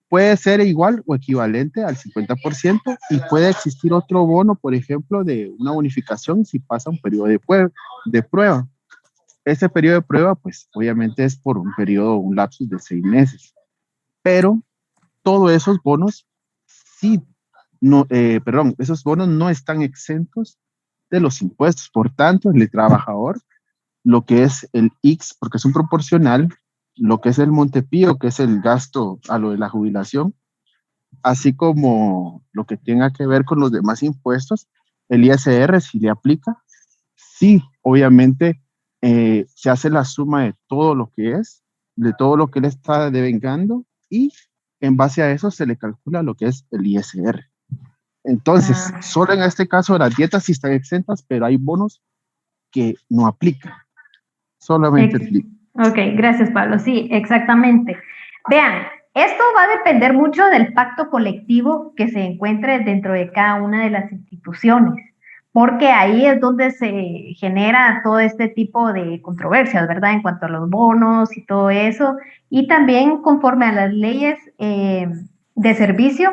puede ser igual o equivalente al 50% y puede existir otro bono, por ejemplo, de una bonificación si pasa un periodo de prueba. Ese periodo de prueba, pues obviamente es por un periodo, un lapsus de 6 meses. Pero todos esos bonos esos bonos no están exentos de los impuestos. Por tanto, el trabajador, lo que es el X, porque es un proporcional, lo que es el Montepío, que es el gasto a lo de la jubilación, así como lo que tenga que ver con los demás impuestos, el ISR, si le aplica, sí, obviamente se hace la suma de todo lo que es, de todo lo que él está devengando y en base a eso se le calcula lo que es el ISR. Entonces, solo en este caso las dietas sí están exentas, pero hay bonos que no aplican, solamente aplican. Ok, gracias Pablo. Sí, exactamente. Vean, esto va a depender mucho del pacto colectivo que se encuentre dentro de cada una de las instituciones, porque ahí es donde se genera todo este tipo de controversias, ¿verdad? En cuanto a los bonos y todo eso, y también conforme a las leyes de servicio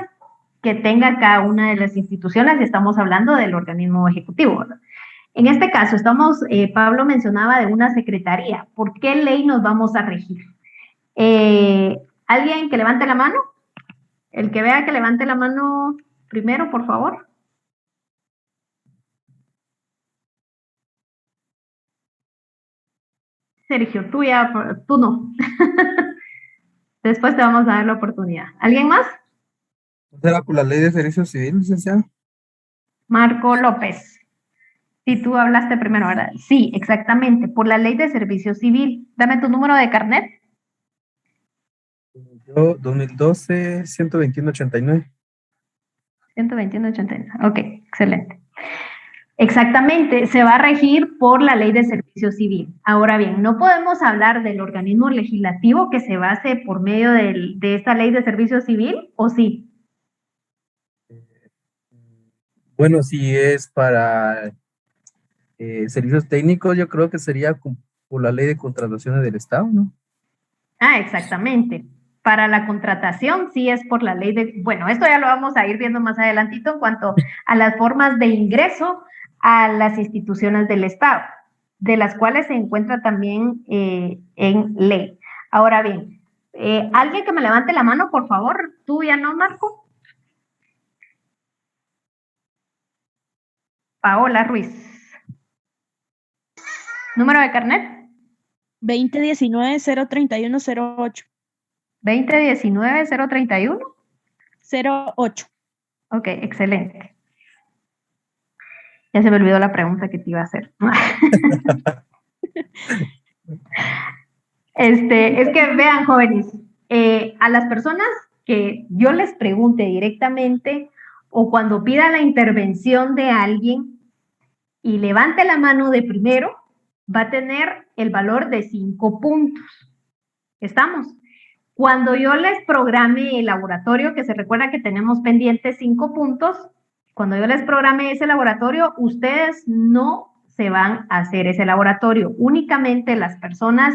que tenga cada una de las instituciones, y estamos hablando del organismo ejecutivo, ¿verdad? En este caso, Pablo mencionaba de una secretaría. ¿Por qué ley nos vamos a regir? ¿Alguien que levante la mano? El que vea que levante la mano primero, por favor. Sergio, tú no. Después te vamos a dar la oportunidad. ¿Alguien más? ¿Será por la ley de servicio civil, licenciado? Marco López. Sí, tú hablaste primero, ¿verdad? Sí, exactamente, por la ley de servicio civil. Dame tu número de carnet. Yo, 2012, 121.89. 121.89. Ok, excelente. Exactamente, se va a regir por la ley de servicio civil. Ahora bien, no podemos hablar del organismo legislativo que se base por medio de esta ley de servicio civil, ¿o sí? Bueno, si es para servicios técnicos, yo creo que sería por la ley de contrataciones del Estado, ¿no? Ah, exactamente. Para la contratación sí es por la ley de... Bueno, esto ya lo vamos a ir viendo más adelantito en cuanto a las formas de ingreso a las instituciones del Estado, de las cuales se encuentra también en ley. Ahora bien, alguien que me levante la mano, por favor. ¿Tú ya no, Marco? Paola Ruiz. ¿Número de carnet? 2019-03108. 2019-031. 08. Ok, excelente. Ya se me olvidó la pregunta que te iba a hacer. Es que vean, jóvenes, a las personas que yo les pregunte directamente o cuando pida la intervención de alguien y levante la mano de primero, va a tener el valor de 5 puntos. ¿Estamos? cuando yo les programe el laboratorio, que se recuerda que tenemos pendientes 5 puntos, cuando yo les programe ese laboratorio, ustedes no se van a hacer ese laboratorio. Únicamente las personas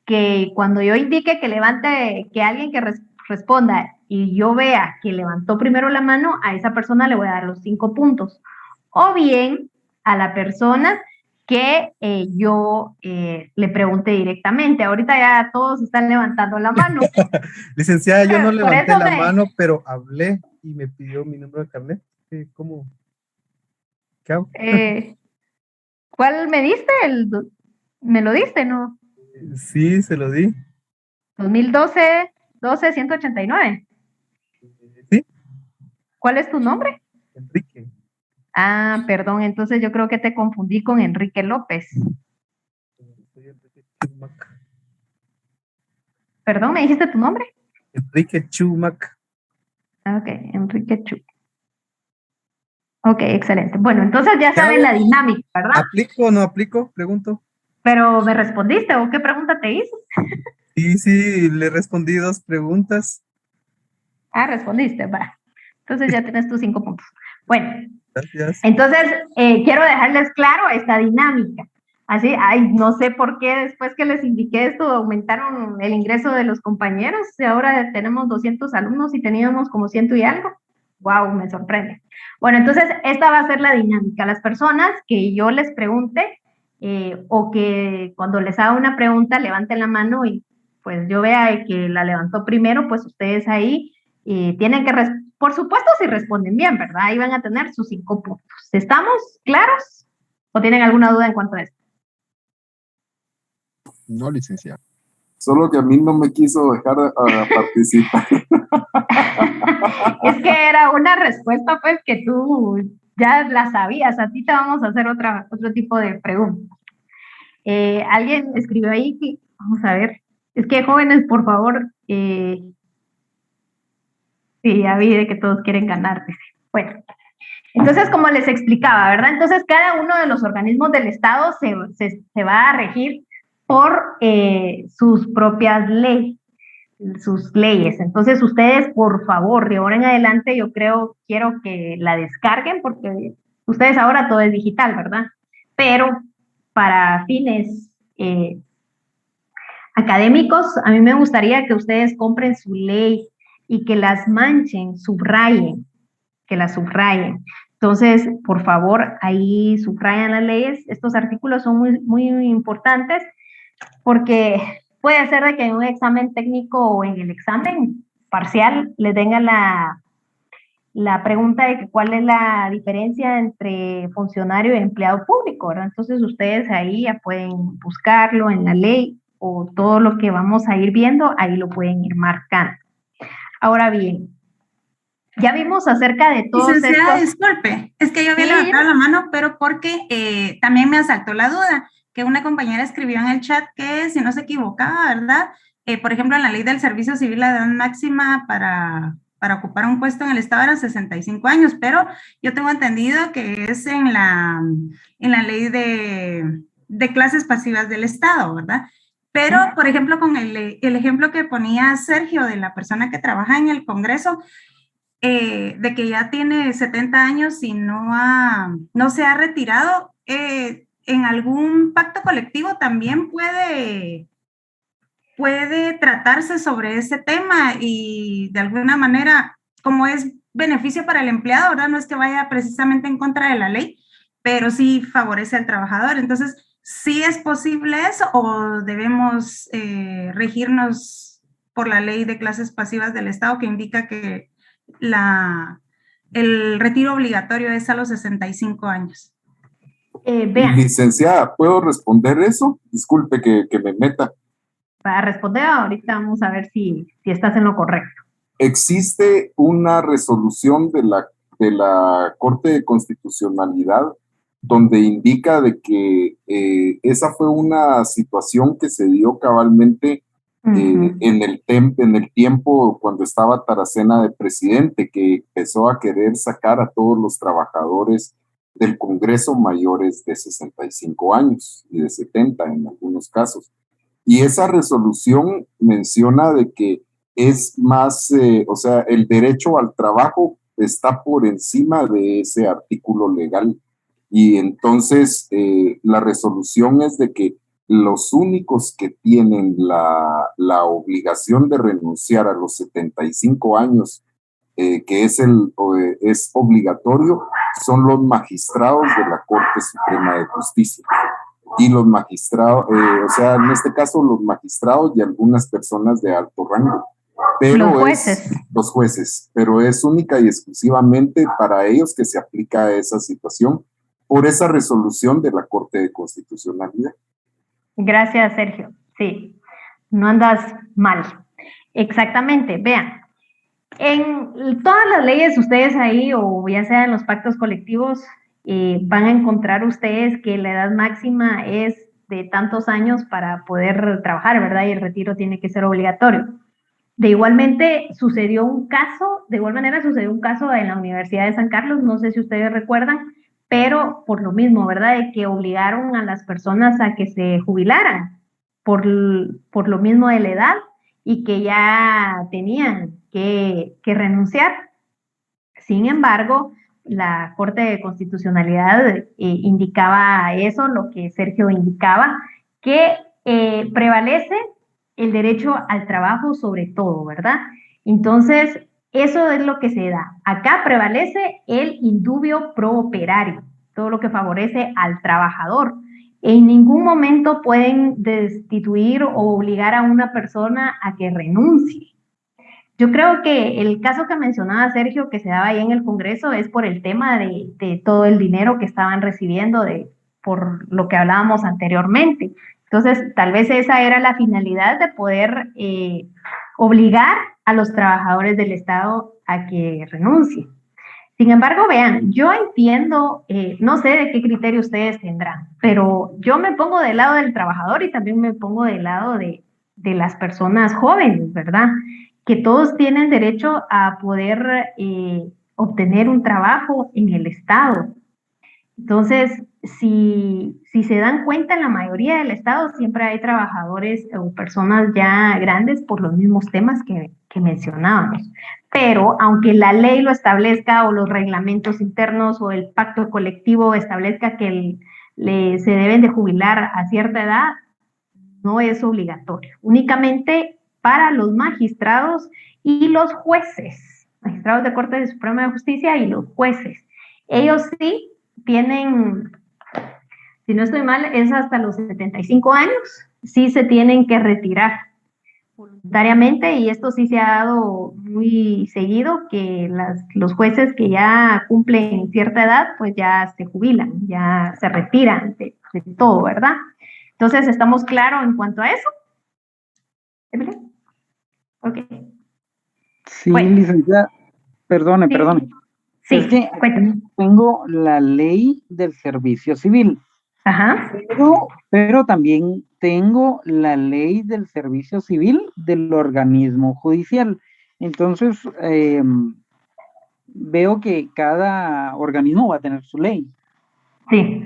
que cuando yo indique que levante, que alguien que responda y yo vea que levantó primero la mano, a esa persona le voy a dar los 5 puntos. O bien a la persona que yo le pregunte directamente. Ahorita ya todos están levantando la mano. Licenciada, yo no levanté la mano, pero hablé y me pidió mi número de carnet. ¿Cómo? ¿Qué hago? ¿Cuál me diste? ¿Me lo diste, no? Sí, se lo di. 2012-189. Sí. ¿Cuál es tu nombre? Enrique. Ah, perdón, entonces yo creo que te confundí con Enrique López. Perdón, ¿me dijiste tu nombre? Enrique Chumac. Ok, Enrique Chu. Ok, excelente. Bueno, entonces ya saben la dinámica, ¿verdad? ¿Aplico o no aplico? Pregunto. ¿Pero me respondiste o qué pregunta te hice? Sí, le respondí 2 preguntas. Ah, respondiste, va. Entonces ya tienes tus 5 puntos. Bueno, gracias. Entonces quiero dejarles claro esta dinámica. Así, no sé por qué después que les indiqué esto aumentaron el ingreso de los compañeros. Ahora tenemos 200 alumnos y teníamos como 100 y algo. Wow, me sorprende. Bueno, entonces esta va a ser la dinámica. Las personas que yo les pregunte o que cuando les haga una pregunta levanten la mano y pues yo vea que la levantó primero, pues ustedes ahí tienen que responder. Por supuesto, si responden bien, ¿verdad? Ahí van a tener sus 5 puntos. ¿Estamos claros? ¿O tienen alguna duda en cuanto a esto? No, licenciado. Solo que a mí no me quiso dejar participar. Es que era una respuesta, pues, que tú ya la sabías. A ti te vamos a hacer otro tipo de preguntas. Alguien escribió ahí que, vamos a ver, es que jóvenes, por favor, sí, ya vi de que todos quieren ganar. Bueno, entonces, como les explicaba, ¿verdad? Entonces, cada uno de los organismos del Estado se va a regir por sus propias leyes, sus leyes. Entonces, ustedes, por favor, de ahora en adelante, quiero que la descarguen porque ustedes ahora todo es digital, ¿verdad? Pero para fines académicos, a mí me gustaría que ustedes compren su ley y que las manchen, subrayen, que las subrayen. Entonces, por favor, ahí subrayan las leyes. Estos artículos son muy, muy importantes porque puede ser de que en un examen técnico o en el examen parcial les venga la pregunta de que cuál es la diferencia entre funcionario y empleado público, ¿verdad? Entonces, ustedes ahí ya pueden buscarlo en la ley o todo lo que vamos a ir viendo, ahí lo pueden ir marcando. Ahora bien, ya vimos acerca de todos Licenciada, estos... disculpe, es que yo había levantado la mano, pero porque también me asaltó la duda, que una compañera escribió en el chat que, si no se equivocaba, ¿verdad? Por ejemplo, en la ley del servicio civil, la edad máxima para ocupar un puesto en el Estado eran 65 años, pero yo tengo entendido que es en la ley de clases pasivas del Estado, ¿verdad? Pero, por ejemplo, con el ejemplo que ponía Sergio de la persona que trabaja en el Congreso, de que ya tiene 70 años y no se ha retirado, en algún pacto colectivo también puede tratarse sobre ese tema y de alguna manera, como es beneficio para el empleado, ¿verdad? No es que vaya precisamente en contra de la ley, pero sí favorece al trabajador. Entonces, ¿sí es posible eso o debemos regirnos por la ley de clases pasivas del Estado que indica que el retiro obligatorio es a los 65 años? Licenciada, ¿puedo responder eso? Disculpe que me meta. Para responder ahorita vamos a ver si estás en lo correcto. Existe una resolución de la Corte de Constitucionalidad donde indica de que esa fue una situación que se dio cabalmente en el tiempo cuando estaba Taracena de presidente, que empezó a querer sacar a todos los trabajadores del Congreso mayores de 65 años y de 70 en algunos casos. Y esa resolución menciona de que es más, o sea, el derecho al trabajo está por encima de ese artículo legal. Y entonces la resolución es de que los únicos que tienen la obligación de renunciar a los 75 años, que es obligatorio, son los magistrados de la Corte Suprema de Justicia. Y los magistrados, o sea, en este caso los magistrados y algunas personas de alto rango. Pero los jueces, pero es única y exclusivamente para ellos que se aplica esa situación por esa resolución de la Corte de Constitucionalidad. Gracias, Sergio. Sí, no andas mal. Exactamente, vean, en todas las leyes ustedes ahí, o ya sea en los pactos colectivos, van a encontrar ustedes que la edad máxima es de tantos años para poder trabajar, ¿verdad? Y el retiro tiene que ser obligatorio. De igual manera sucedió un caso en la Universidad de San Carlos, no sé si ustedes recuerdan, pero por lo mismo, ¿verdad? De que obligaron a las personas a que se jubilaran por lo mismo de la edad y que ya tenían que renunciar. Sin embargo, la Corte de Constitucionalidad indicaba eso, lo que Sergio indicaba, que prevalece el derecho al trabajo sobre todo, ¿verdad? Entonces, eso es lo que se da. Acá prevalece el indubio pro operario, todo lo que favorece al trabajador. En ningún momento pueden destituir o obligar a una persona a que renuncie. Yo creo que el caso que mencionaba Sergio, que se daba ahí en el Congreso, es por el tema de todo el dinero que estaban recibiendo por lo que hablábamos anteriormente. Entonces, tal vez esa era la finalidad de poder obligar a los trabajadores del Estado a que renuncien. Sin embargo, vean, yo entiendo, no sé de qué criterio ustedes tendrán, pero yo me pongo del lado del trabajador y también me pongo del lado de las personas jóvenes, ¿verdad? Que todos tienen derecho a poder obtener un trabajo en el Estado. Entonces, si se dan cuenta, en la mayoría del Estado siempre hay trabajadores o personas ya grandes por los mismos temas que mencionábamos. Pero aunque la ley lo establezca o los reglamentos internos o el pacto colectivo establezca que se deben de jubilar a cierta edad, no es obligatorio. Únicamente para los magistrados y los jueces, magistrados de Corte Suprema de Justicia y los jueces. Ellos sí tienen, si no estoy mal, es hasta los 75 años, sí se tienen que retirar voluntariamente, y esto sí se ha dado muy seguido, que los jueces que ya cumplen cierta edad, pues ya se jubilan, ya se retiran de todo, ¿verdad? Entonces, ¿estamos claros en cuanto a eso? ¿Evelyn? Ok. Sí, bueno. Licenciada, perdone. Sí, es que tengo la ley del servicio civil. Ajá. Pero también tengo la ley del servicio civil del organismo judicial. Entonces, veo que cada organismo va a tener su ley. Sí.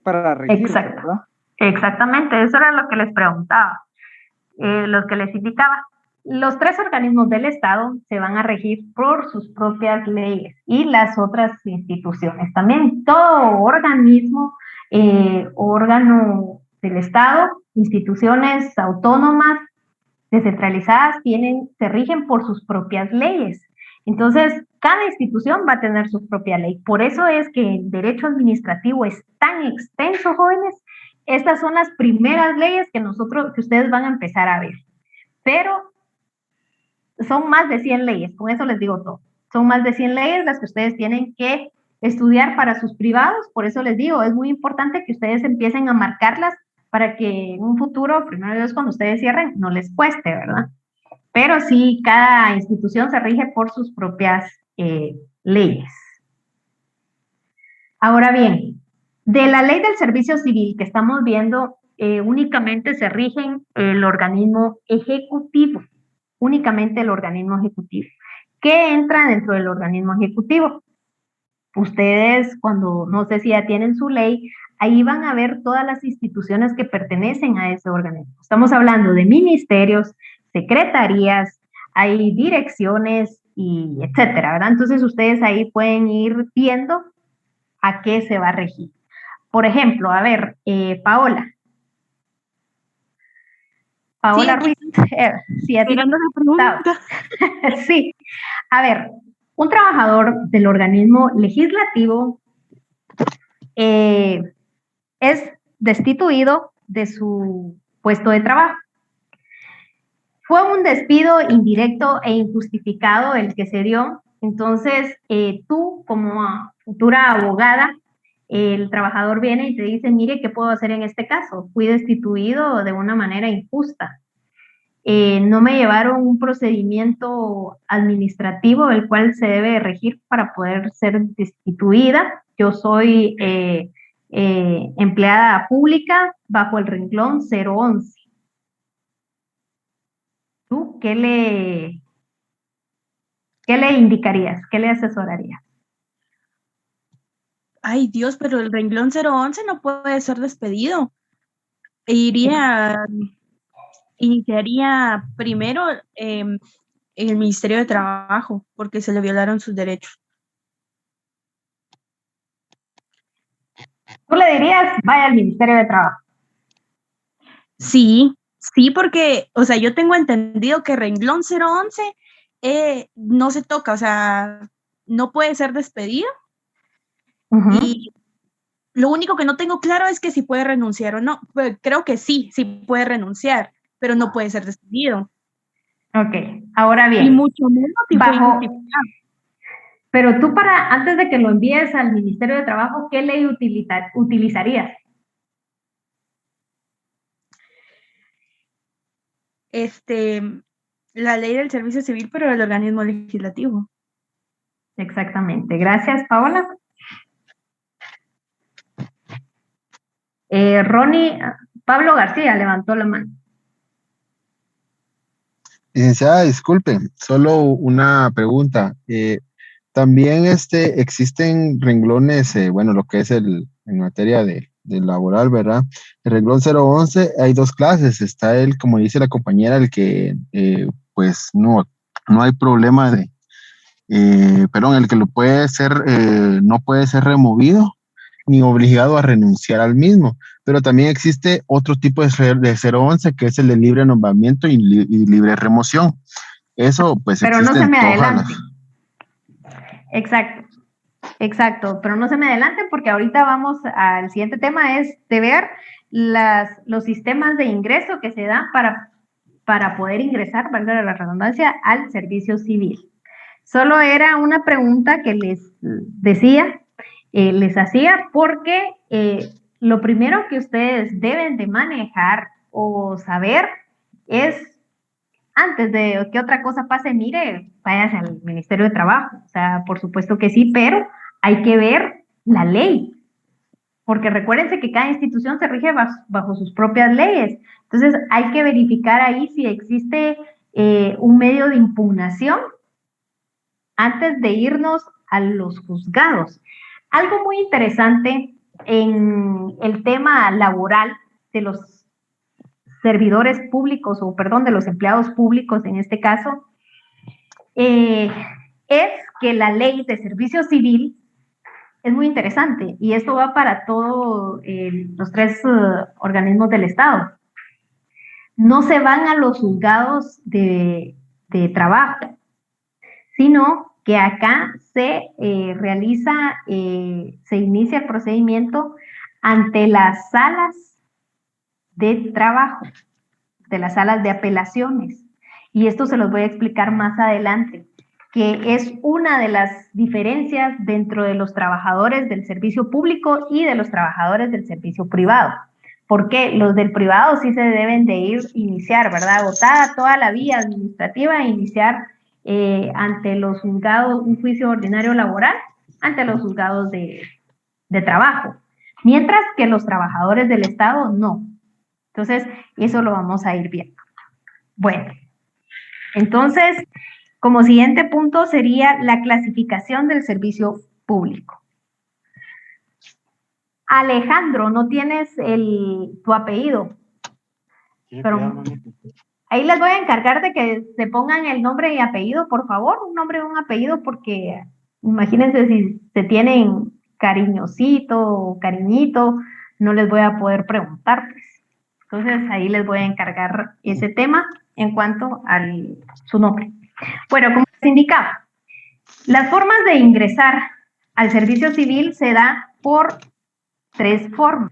Para regirse, ¿verdad? Exactamente, eso era lo que les preguntaba, lo que les indicaba. Los 3 organismos del Estado se van a regir por sus propias leyes y las otras instituciones también. Todo organismo, órgano del Estado, instituciones autónomas, descentralizadas, se rigen por sus propias leyes. Entonces, cada institución va a tener su propia ley. Por eso es que el derecho administrativo es tan extenso, jóvenes. Estas son las primeras leyes que ustedes van a empezar a ver. Pero son más de 100 leyes, con eso les digo todo. Son más de 100 leyes las que ustedes tienen que estudiar para sus privados. Por eso les digo, es muy importante que ustedes empiecen a marcarlas para que en un futuro, primero Dios, cuando ustedes cierren, no les cueste, ¿verdad? Pero sí, cada institución se rige por sus propias leyes. Ahora bien, de la ley del servicio civil que estamos viendo, únicamente se rigen el organismo ejecutivo, únicamente el organismo ejecutivo. ¿Qué entra dentro del organismo ejecutivo? Ustedes, cuando no sé si ya tienen su ley, ahí van a ver todas las instituciones que pertenecen a ese organismo. Estamos hablando de ministerios, secretarías, hay direcciones y etcétera, ¿verdad? Entonces ustedes ahí pueden ir viendo a qué se va a regir. Por ejemplo, a ver, Paola Sí, Ruiz, sí, a ti esperando la pregunta. sí, a ver, un trabajador del organismo legislativo es destituido de su puesto de trabajo. Fue un despido indirecto e injustificado el que se dio. Entonces, tú como futura abogada, el trabajador viene y te dice, mire, ¿qué puedo hacer en este caso? Fui destituido de una manera injusta. No me llevaron un procedimiento administrativo el cual se debe regir para poder ser destituida. Yo soy empleada pública bajo el renglón 011. ¿Tú qué le indicarías? ¿Qué le asesorarías? Ay, Dios, pero el renglón 011 no puede ser despedido. Iniciaría primero el Ministerio de Trabajo, porque se le violaron sus derechos. ¿Tú le dirías, vaya al Ministerio de Trabajo? Sí, porque, o sea, yo tengo entendido que renglón 011 no se toca, o sea, no puede ser despedido. Y lo único que no tengo claro es que si puede renunciar o no. Pues creo que sí puede renunciar, pero no puede ser despedido. Ok, ahora bien. Y mucho menos si fue injustificado. Pero tú antes de que lo envíes al Ministerio de Trabajo, ¿qué ley utilizarías? La ley del servicio civil, pero del organismo legislativo. Exactamente. Gracias, Paola. Pablo García levantó la mano. Licenciada, disculpe, solo una pregunta. También existen renglones, bueno, lo que es en materia de laboral, ¿verdad? El renglón 011 hay dos clases. Está el, como dice la compañera, el que pues no hay problema el que lo puede ser, no puede ser removido ni obligado a renunciar al mismo. Pero también existe otro tipo de 011 que es el de libre nombramiento y libre remoción. Eso pues pero existe no se me en todas adelante. Exacto, pero no se me adelanten porque ahorita vamos al siguiente tema, es de ver los sistemas de ingreso que se dan para poder ingresar, valga la redundancia, al servicio civil. Solo era una pregunta que les decía, les hacía, porque lo primero que ustedes deben de manejar o saber es, antes de que otra cosa pase, mire, váyase al Ministerio de Trabajo. O sea, por supuesto que sí, pero hay que ver la ley, porque recuérdense que cada institución se rige bajo sus propias leyes. Entonces, hay que verificar ahí si existe un medio de impugnación antes de irnos a los juzgados. Algo muy interesante en el tema laboral de los servidores públicos, de los empleados públicos en este caso, es que la ley de servicio civil es muy interesante y esto va para todos los tres organismos del Estado. No se van a los juzgados de trabajo, sino que acá se se inicia el procedimiento ante las salas de trabajo, de las salas de apelaciones. Y esto se los voy a explicar más adelante, que es una de las diferencias dentro de los trabajadores del servicio público y de los trabajadores del servicio privado. Porque los del privado sí se deben de iniciar, ¿verdad? Agotada toda la vía administrativa e iniciar ante los juzgados un juicio ordinario laboral, ante los juzgados de trabajo. Mientras que los trabajadores del Estado no. Entonces, eso lo vamos a ir viendo. Bueno, entonces, como siguiente punto sería la clasificación del servicio público. Alejandro, no tienes tu apellido. Pero, Ahí les voy a encargar de que se pongan el nombre y apellido, por favor, un nombre y un apellido, porque imagínense si se tienen cariñosito o cariñito, no les voy a poder preguntar, pues. Entonces ahí les voy a encargar ese tema en cuanto a su nombre. Bueno, como les indicaba, las formas de ingresar al servicio civil se da por 3 formas,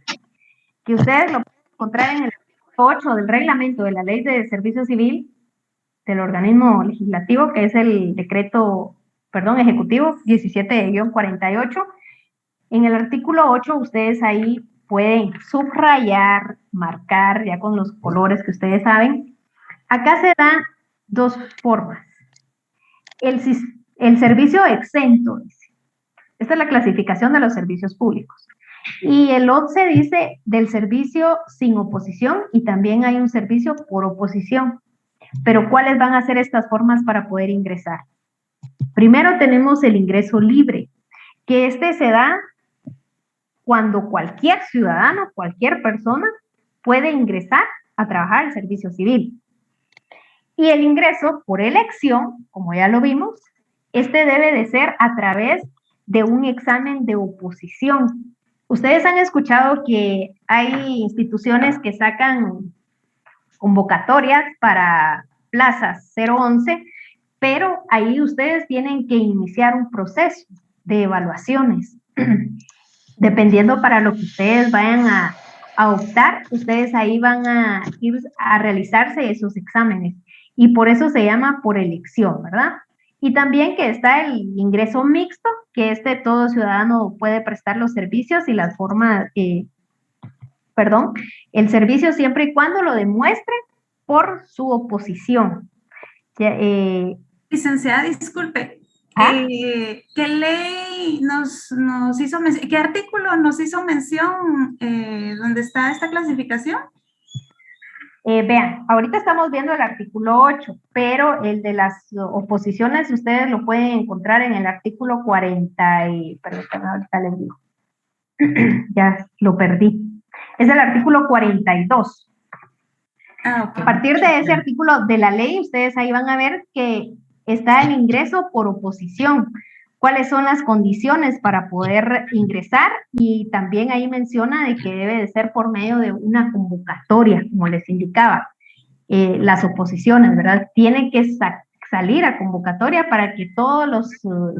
que ustedes lo pueden encontrar en el 8 del reglamento de la Ley de Servicio Civil del organismo legislativo, que es el decreto, ejecutivo 17-48. En el artículo 8 ustedes ahí pueden subrayar, marcar, ya con los colores que ustedes saben. Acá se dan 2 formas. El servicio exento, dice. Esta es la clasificación de los servicios públicos. Y el 11 dice del servicio sin oposición, y también hay un servicio por oposición. Pero ¿cuáles van a ser estas formas para poder ingresar? Primero tenemos el ingreso libre, que se da cuando cualquier ciudadano, cualquier persona puede ingresar a trabajar al servicio civil. Y el ingreso por elección, como ya lo vimos, debe de ser a través de un examen de oposición. Ustedes han escuchado que hay instituciones que sacan convocatorias para plazas 011, pero ahí ustedes tienen que iniciar un proceso de evaluaciones. Dependiendo para lo que ustedes vayan a optar, ustedes ahí van a ir a realizarse esos exámenes. Y por eso se llama por elección, ¿verdad? Y también que está el ingreso mixto, que todo ciudadano puede prestar los servicios y las formas, el servicio siempre y cuando lo demuestre por su oposición. Licenciada, disculpe, ¿qué ley nos hizo mención, qué artículo nos hizo mención donde está esta clasificación? Vean, ahorita estamos viendo el artículo 8, pero el de las oposiciones ustedes lo pueden encontrar en el artículo 40 ahorita les digo. Ya lo perdí. Es el artículo 42. Okay. A partir de ese artículo de la ley, ustedes ahí van a ver que está el ingreso por oposición. ¿Cuáles son las condiciones para poder ingresar? Y también ahí menciona de que debe de ser por medio de una convocatoria, como les indicaba. Las oposiciones, ¿verdad? Tienen que salir a convocatoria para que todos los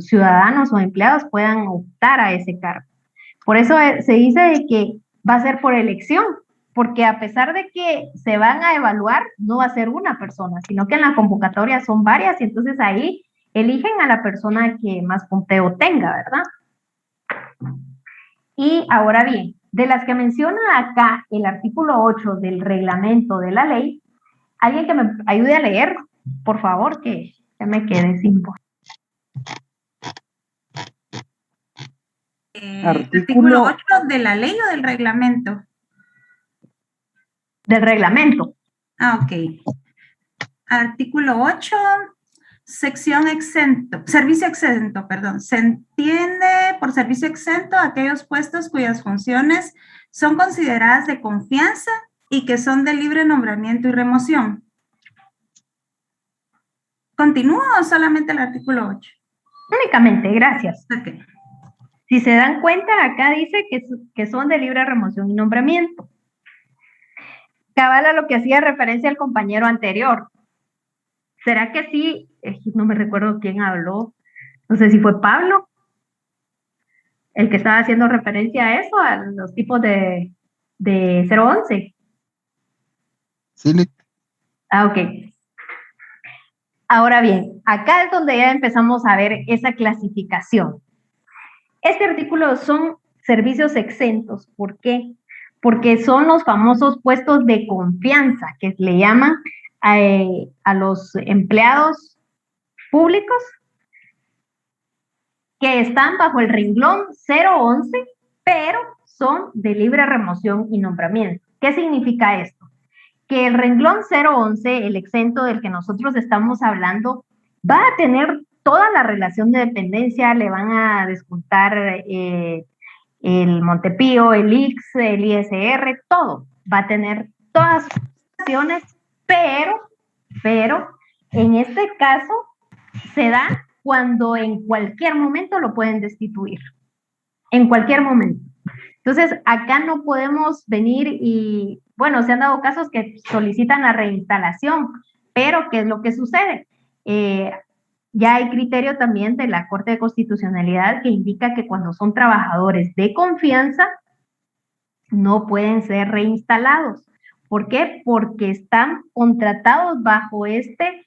ciudadanos o empleados puedan optar a ese cargo. Por eso se dice de que va a ser por elección, porque a pesar de que se van a evaluar, no va a ser una persona, sino que en la convocatoria son varias y entonces ahí eligen a la persona que más punteo tenga, ¿verdad? Y ahora bien, de las que menciona acá el artículo 8 del reglamento de la ley, alguien que me ayude a leer, por favor, que ya me quedé sin voz. Artículo 8 de la ley o del reglamento. Del reglamento. Ok. Artículo 8, sección exento, servicio exento, perdón. Se entiende por servicio exento aquellos puestos cuyas funciones son consideradas de confianza y que son de libre nombramiento y remoción. ¿Continúo o solamente el artículo 8? Únicamente, gracias. Ok. Si se dan cuenta, acá dice que son de libre remoción y nombramiento. Cabal a lo que hacía referencia el compañero anterior. ¿Será que sí? No me recuerdo quién habló. No sé si fue Pablo, el que estaba haciendo referencia a eso, a los tipos de 011. Sí. Ok. Ahora bien, acá es donde ya empezamos a ver esa clasificación. Este artículo son servicios exentos. ¿Por qué? Porque son los famosos puestos de confianza que le llaman a los empleados públicos que están bajo el renglón 011, pero son de libre remoción y nombramiento. ¿Qué significa esto? Que el renglón 011, el exento del que nosotros estamos hablando, va a tener toda la relación de dependencia, le van a descontar el Montepío, el IX, el ISR, todo. Va a tener todas sus acciones, pero pero en este caso se da cuando en cualquier momento lo pueden destituir, en cualquier momento. Entonces, acá no podemos venir y, bueno, se han dado casos que solicitan la reinstalación, pero ¿qué es lo que sucede? Ya hay criterio también de la Corte de Constitucionalidad que indica que cuando son trabajadores de confianza, no pueden ser reinstalados. ¿Por qué? Porque están contratados bajo este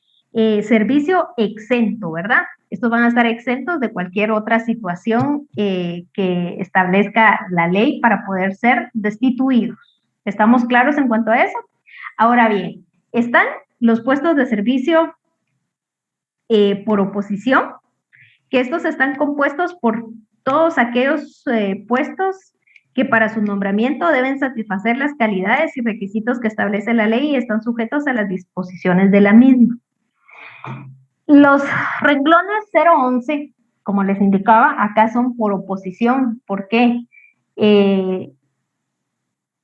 servicio exento, ¿verdad? Estos van a estar exentos de cualquier otra situación que establezca la ley para poder ser destituidos. ¿Estamos claros en cuanto a eso? Ahora bien, están los puestos de servicio por oposición, que estos están compuestos por todos aquellos puestos que para su nombramiento deben satisfacer las calidades y requisitos que establece la ley y están sujetos a las disposiciones de la misma. Los renglones 011, como les indicaba, acá son por oposición. ¿Por qué?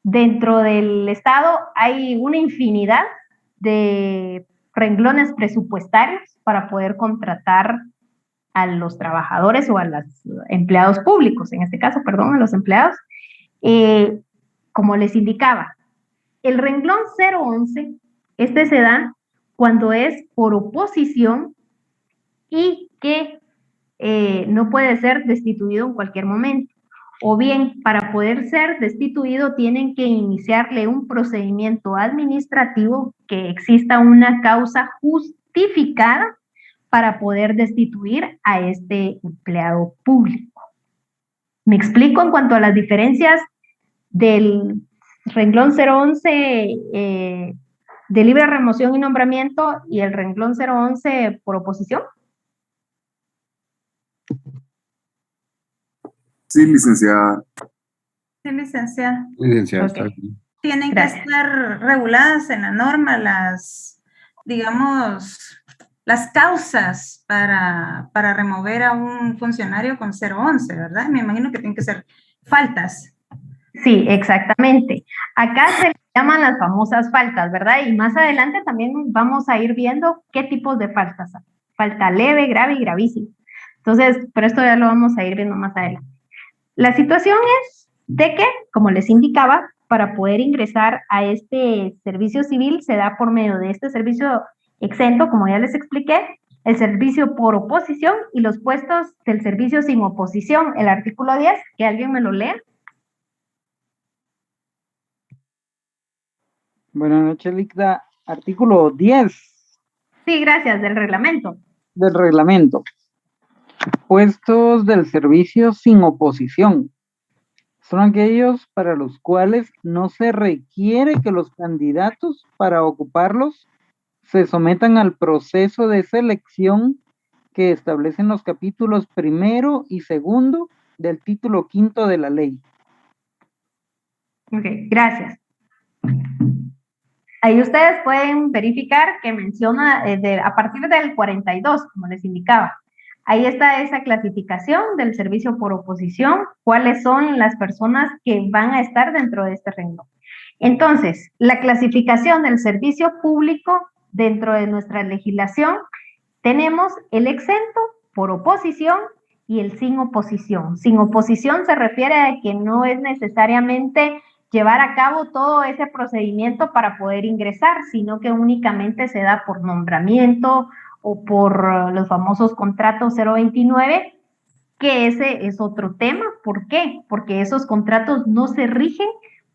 Dentro del Estado hay una infinidad de renglones presupuestarios para poder contratar a los trabajadores o a los empleados públicos, en este caso, perdón, a los empleados. Como les indicaba, el renglón 011, este se da cuando es por oposición y que no puede ser destituido en cualquier momento. O bien, para poder ser destituido tienen que iniciarle un procedimiento administrativo, que exista una causa justificada para poder destituir a este empleado público. ¿Me explico en cuanto a las diferencias del renglón 011 de libre remoción y nombramiento y el renglón 011 por oposición? Sí, licenciada. Sí, licenciada. Licenciada, Okay. está bien. Tienen Gracias. que estar reguladas en la norma las, digamos, las causas para remover a un funcionario con 011, ¿verdad? Me imagino que tienen que ser faltas. Sí, exactamente. Acá se le llaman las famosas faltas, ¿verdad? Y más adelante también vamos a ir viendo qué tipos de faltas hay. Falta leve, grave y gravísima. Entonces, pero esto ya lo vamos a ir viendo más adelante. La situación es de que, como les indicaba, para poder ingresar a este servicio civil se da por medio de este servicio exento, como ya les expliqué, el servicio por oposición y los puestos del servicio sin oposición. El artículo 10, que alguien me lo lea. Buenas noches, Licda. Artículo 10 Sí, gracias, del reglamento. del reglamento. Puestos del servicio sin oposición. Son aquellos para los cuales no se requiere que los candidatos para ocuparlos se sometan al proceso de selección que establecen los capítulos 1 y 2 del título 5 de la ley. Ok, gracias. Ahí ustedes pueden verificar que menciona a partir del 42, como les indicaba. Ahí está esa clasificación del servicio por oposición, cuáles son las personas que van a estar dentro de este renglón. Entonces, la clasificación del servicio público dentro de nuestra legislación, tenemos el exento por oposición y el sin oposición. Sin oposición se refiere a que no es necesariamente llevar a cabo todo ese procedimiento para poder ingresar, sino que únicamente se da por nombramiento o por los famosos contratos 029, que ese es otro tema. ¿Por qué? Porque esos contratos no se rigen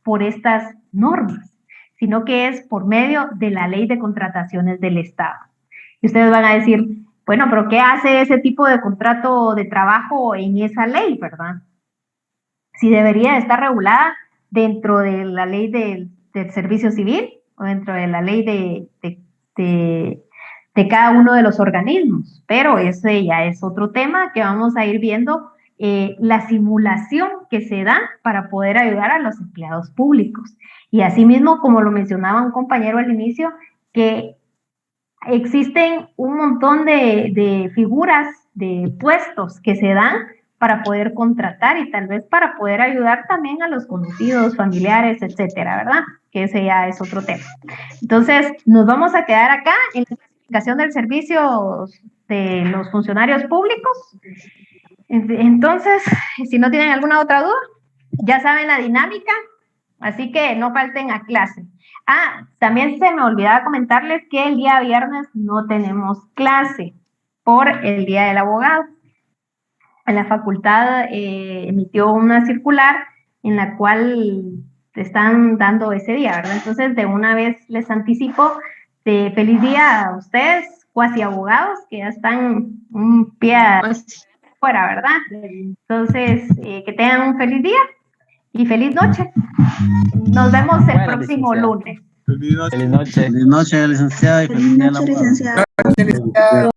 por estas normas, sino que es por medio de la Ley de Contrataciones del Estado. Y ustedes van a decir, bueno, pero ¿qué hace ese tipo de contrato de trabajo en esa ley, verdad? Si debería estar regulada dentro de la ley del servicio civil o dentro de la ley de cada uno de los organismos, pero ese ya es otro tema que vamos a ir viendo, la simulación que se da para poder ayudar a los empleados públicos. Y asimismo, como lo mencionaba un compañero al inicio, que existen un montón de figuras, de puestos que se dan para poder contratar y tal vez para poder ayudar también a los conocidos, familiares, etcétera, ¿verdad? Que ese ya es otro tema. Entonces, nos vamos a quedar acá en la clasificación del servicio de los funcionarios públicos. Entonces, si no tienen alguna otra duda, ya saben la dinámica, así que no falten a clase. También se me olvidaba comentarles que el día viernes no tenemos clase por el Día del Abogado. La facultad emitió una circular en la cual te están dando ese día, ¿verdad? Entonces, de una vez les anticipo de feliz día a ustedes, cuasi abogados, que ya están un pie fuera, ¿verdad? Entonces, que tengan un feliz día y feliz noche. Nos vemos el próximo lunes. Feliz noche. Feliz noche, licenciada. Y feliz día de la licenciada.